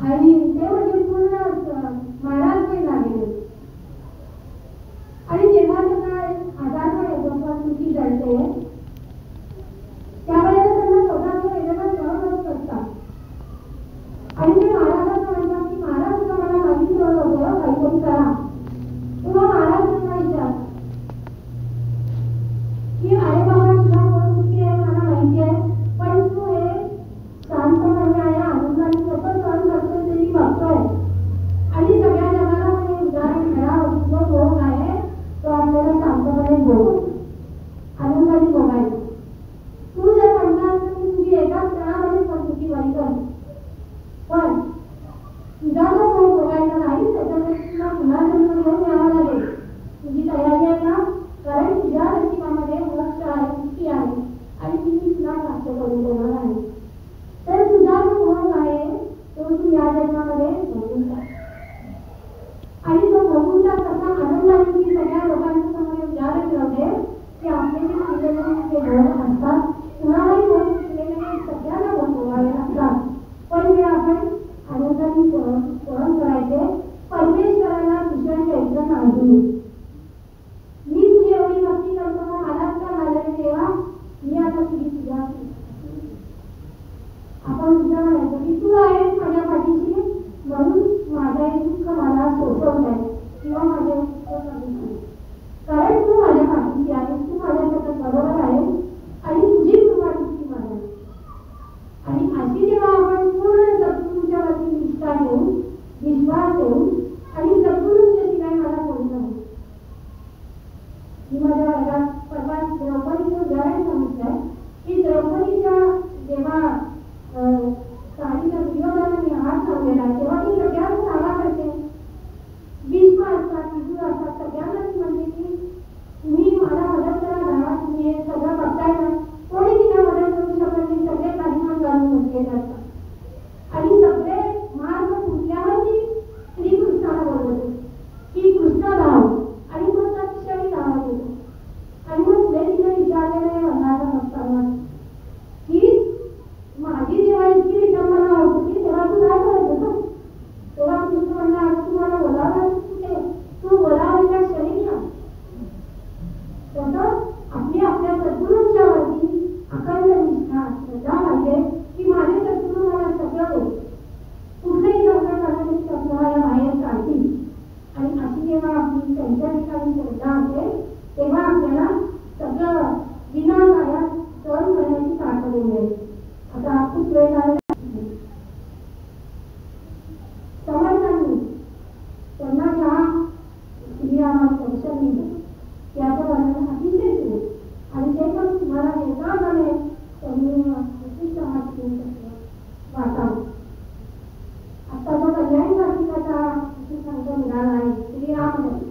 आणि ते म्हणजे पूर्ण महाराज ते झालेले आणि जेव्हा त्यांना आजारपण येतो किंवा चुकी जळते त्यावेळेला त्यांना स्वतःच्या वेदना सहन होत असतात आणि ते महाराजांना म्हणतात की महाराज तुला मला काही सहन होतं काहीतरी करा. तेव्हा महाराज त्यांना विचार की अरे बाबा तुला कोण चुकी आहे मला माहिती आहे पण तू हे शांतपणे आहे आनंदाने कसं सहन करतोय ते मी बघतोय आणि सगळ्या जगाला म्हणजे उदाहरण मिळावं जो भोग आहे तो आपल्याला शांतपणे भोग आनंदाने भोगायचा. तू जर म्हणणार की तुझी एकाच क्षणामध्ये पण तुझी वाईट पण तुझा जो भोग भोगायचा नाही त्याच्यासाठी तुला पुन्हा जन्म घेऊन यावा लागेल. तुझी तयारी आहे का? कारण तुझ्या नशिबामध्ये मोक्ष आहे मुक्ती आहे आणि ती तुला प्राप्त करून देणार आहे. तर तुझा जो भोग आहे तो तू या जन्मामध्ये भोगून जा आणि तो भोगून जा कसा आनंदाने मी सगळ्या लोकांच्या समोर उदाहरण ठेवते की आपले जे शिकलेले भोग असतात कुणालाही भोग शिकलेले सगळ्यांना भोग भोगावे लागतात पण जे आपण आनंदाने सहन करायचे परमेश्वराला भूषण द्यायचं नाही. मी तुझी एवढी भक्ती करतो मग मलाच का झालेलं तेव्हा मी आता तुझी तुझ्या आपण तुझ्या म्हणायचं की तू आहेस माझ्या पाठीशी म्हणून माझं एक दुःख मला सोसवत आहे किंवा माझे दुःख कमी झाले कारण तू माझ्या पाठीशी आहेस तू माझ्यासोबत बरोबर आहेस आणि तुझी कृपा तितकी माझ्या आणि अशी जेव्हा आपण पूर्ण सद्गुरूंच्या वरती निष्ठा ठेवून विश्वास ठेवून आणि सद्गुरूंच्या शिवाय मला कोणी नाही. मी माझ्या वर्गात परवा द्रौपदीचं उदाहरण सांगितलंय की द्रौपदीच्या जेव्हा गेलेले असतात आणि सगळे मार्ग फुटल्यावरती श्रीकृष्णाला बोलवतो की कृष्ण धाव आणि मग तत्क्षणी धावत येतो. आणि मग पुढे तिने विचारलेलं आहे वनवासात असताना की माझी जेव्हा इतकी विटंबना होत होती तेव्हा तू काय करत होता. तेव्हा कृष्ण म्हणला आता तुम्हाला बोलावलं कुठे तू बोलावलेल्या क्षणी ना. तसं आपली आपल्या सद्गुरूंच्या वरती अखंड निष्ठा श्रद्धा पाहिजे की माझे सद्गुरू मला सगळं देत कुठलंही संकट आलं तरी तत्वाला बाहेर काढतील. आणि अशी जेव्हा आपली त्यांच्या ठिकाणी श्रद्धा असेल तेव्हा आपल्याला सगळं विनाकारण सहन करण्याची ताकद मिळेल. आता खूप वेळ झाला. समर्थांनी त्यांना ज्या श्रीरामाचं दर्शन दिलं त्याचं वर्णन अतिशय केलं आणि ते पण तुम्हाला देता झाले त्यांनी विशिष्ट माहिती वाचावं. आता जो कल्याणी वार्षिकाचा संघ निघाला आहे श्रीरामनवमी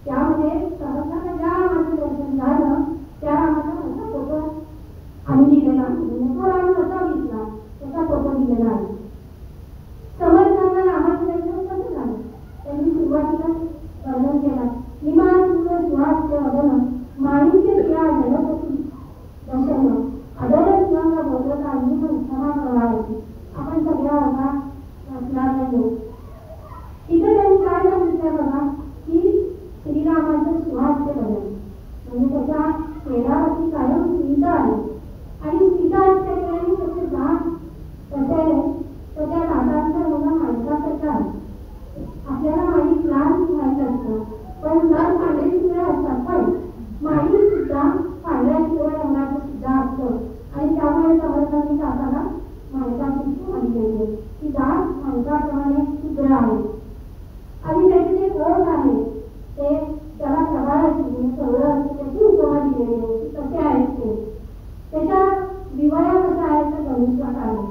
त्यामध्ये सहसा ज्या रामाचं दर्शन झालं त्या रामाचा मोठा फोटो आम्ही दिलेला तो राम कसा दिसला त्याचा फोटो दिलेला आहे. समर्थांना रामाचं दर्शन कसं झालं त्यांनी सुरुवातीला वर्णन केलं. निमास सुहास्य वदन माणिक्य प्रिया जगपती दर्शन अदरच रंग बोलता क्षमा प्रवाहाची आपण सगळ्या वर्गात असणार नाही. तिथे त्यांनी काय सांगितलं बघा की श्रीरामाचं सुहास्य बदल म्हणजे त्याच्या चेहऱ्यावरती कायम स्मित आहे आणि स्मित असल्यामुळे त्याचे दात तसे त्याच्या दातांचा रंग माणसासारखा आहे. आपल्याला माणिक लाल माहीत असतं पण लाल पांढरे शिवाय असतात पण माणिक सुद्धा पांढऱ्या शिवाय रंगाचं सुद्धा असतं आणि त्यामुळे समर्थांनी दाताला माणसाची मानलेली की दात माणसाप्रमाणे शुद्र आहे आणि त्याचे जे ओठ आहे ते त्याला प्रभाळाची म्हणजे कवळं असते त्याची उपमा दिलेली आहे की कसे आहेत ते. त्याच्या विवया कशा आहेत तर धनुष्यात आहे.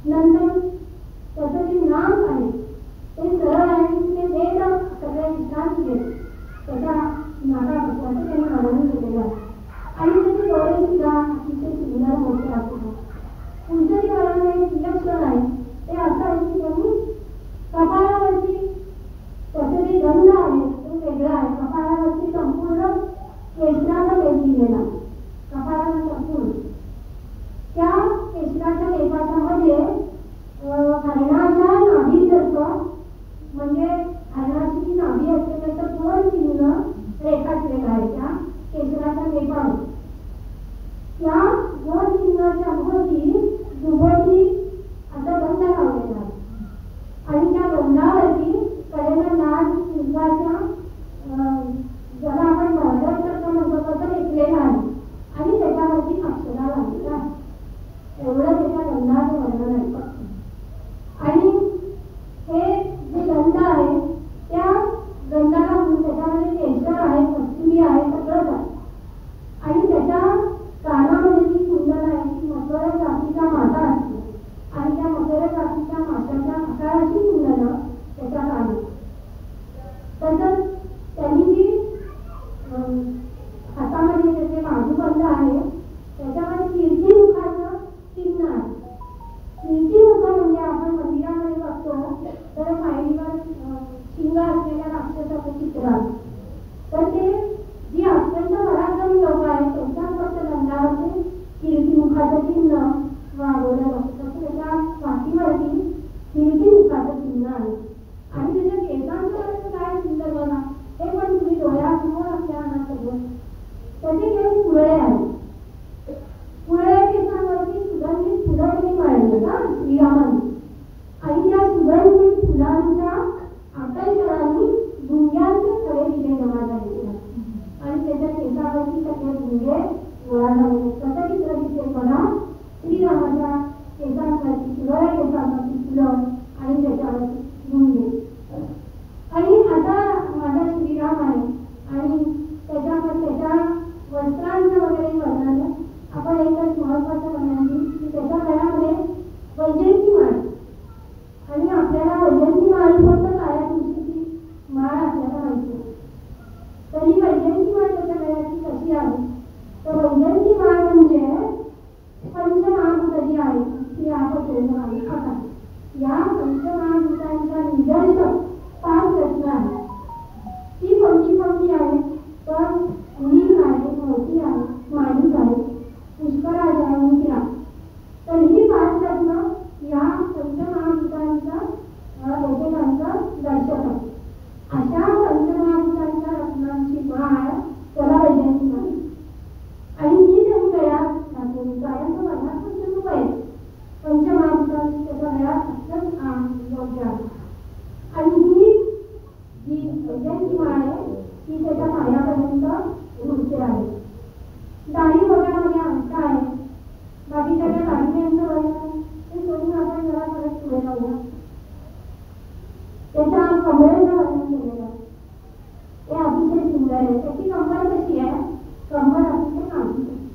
नंतर त्याचं जे नाक आहे ते सरळ आहे की ते वेद सगळे विश्रांती घेत त्याच्या नाकापासून त्यांनी वर्णन केलेलं आहे आणि त्याचे डोळे सुद्धा अतिशय सुंदर मोठे असतात. पुढचं जे वर्णन विलक्षण आहे ते असं आहे की त्यांनी कपाळावरती त्याचे जे गंध आहे ते वेगळं आहे. कपाळावरती संपूर्ण केशराचा लेप दिलेला कपाळाला संपूर्ण त्या केशराच्या लेपाच्या मध्ये हरणाच्या नाभीसारखं म्हणजे हरणाची जी नाभी असते त्याचं दोन चिन्ह रेखाटलेलं आहे त्या केशराच्या लेपावर. त्या दोन चिन्हाच्या भोवती दुभोवती असा गंध लावलेला आहे आणि त्या गंधावरती कडेला लाल कुंकवाच्या ज्याला आपण बॉर्डर सारखं म्हणतो तसं लेखलेलं आहे आणि त्याच्यावरती अक्षरा लावलेला आहे. एवढं त्याच्या गंधाचं वर्णन आहे. आणि हे जे गंध आहे त्या गंधाला त्याच्यामध्ये केशर आहे कस्तुरी आहे सगळंच आहे आणि त्याच्या कानामध्ये जी कुंडल आहे ती मकर जातीचा मासा असते आणि त्या मकर जातीच्या माशाच्या आकाराची कुंडलं त्याच्या कानात. तसंच त्यांनी जी हातामध्ये त्याचे बाजूबंद आहे त्याच्यामध्ये कीर्तिमुखाचं चिन्ह आहे. कीर्तिमुख म्हणजे आपण मंदिरामध्ये बघतो तर पायरीवर शिंग असलेल्या राक्षसाचं चित्र आहे. तर ते जी अत्यंत पराक्रमी लोक आहेत त्यांच्या फक्त गंधावरती कीर्तिमुखाचं चिन्ह वाढवलं जातं तसं त्याच्या पाठीवरती कीर्तिमुखाचं चिन्ह आहे. आणि त्याच्या केसांचं काय सुंदर बघा हे पण तुम्ही डोळ्यासमोर असताना सगळं त्याचे केस पुढे आहेत. पुढे केसांवरती सुगंधित फुलं त्यांनी वाढली का श्रीरामाने आणि त्या सुगंधित फुलांच्या आकर्षणाने गुंग्यांचे खडे दिले जमा झालेले आणि त्याच्या केसावरती सगळे गुंगे गोळा झालेले. कसं चित्र दिसते बघा श्रीरामाच्या केसांवरती पिवळ्या केसांवरती फुलं आणि त्याच्यावरती गुंगे. आणि आता माझा श्रीराम आहे आणि त्याच्या वस्त्रांचं वगैरे वर्णन आपण एकच महत्वाचं वर्णन की त्याच्या गळ्यामध्ये त्याच्या दागिन्यांचं वर्णन ते सोडून आपण जरा परत पुढे जाऊया. त्याच्या कमरेचं वर्णन केलेलं आहे. ते अतिशय सुंदर आहे. त्याची कंबर कशी आहे? कंबर अतिशय नाजूक आहे.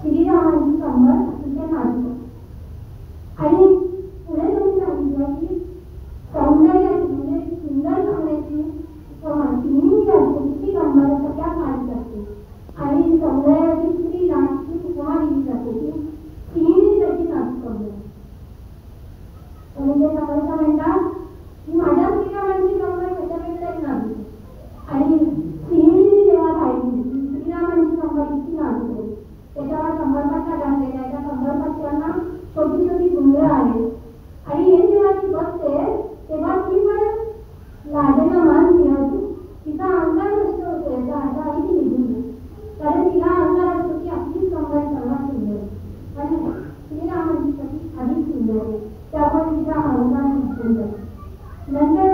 श्रीरामांची कंबर अतिशय नाजूक आहे. आणि पुढे तुम्ही सांगितलं की सौंदर्याची म्हणजे सुंदर करण्याची तिन्ही जी असते तिची कंबर सगळ्या काढत असते. आणि सौंदर्याची श्रीरामची उपमा दिली जाते की तिन्ही त्याची नाजूक कंबर. म्हणजे समर्थ म्हणतात की माझ्या श्रीरामांची कंबर त्याच्यापेक्षाही नाजूक आहे. आणि सिंहिणी जेव्हा पाहिली श्रीरामांची कंबर इतकी नाजूक आहे. त्याच्यावर कंबरपट्टा घातलेला आहे. त्या कंबरपट्ट्यांना छोटी छोटी गुंडळं आहेत. आणि हे जेव्हा ती बघते तेव्हा ती पण लाजेला मान फिरवते. तिचा अहंकार नष्ट होतो. याचा अर्थ आहे ती निघून जाते. कारण तिला अहंकार असतो की आपलीच कंबर सर्वात सुंदर आहे. पण श्रीरामांची कधी अधिक सुंदर आहे. त्यामुळे तिचा अहंकार निघून जातो. नंतर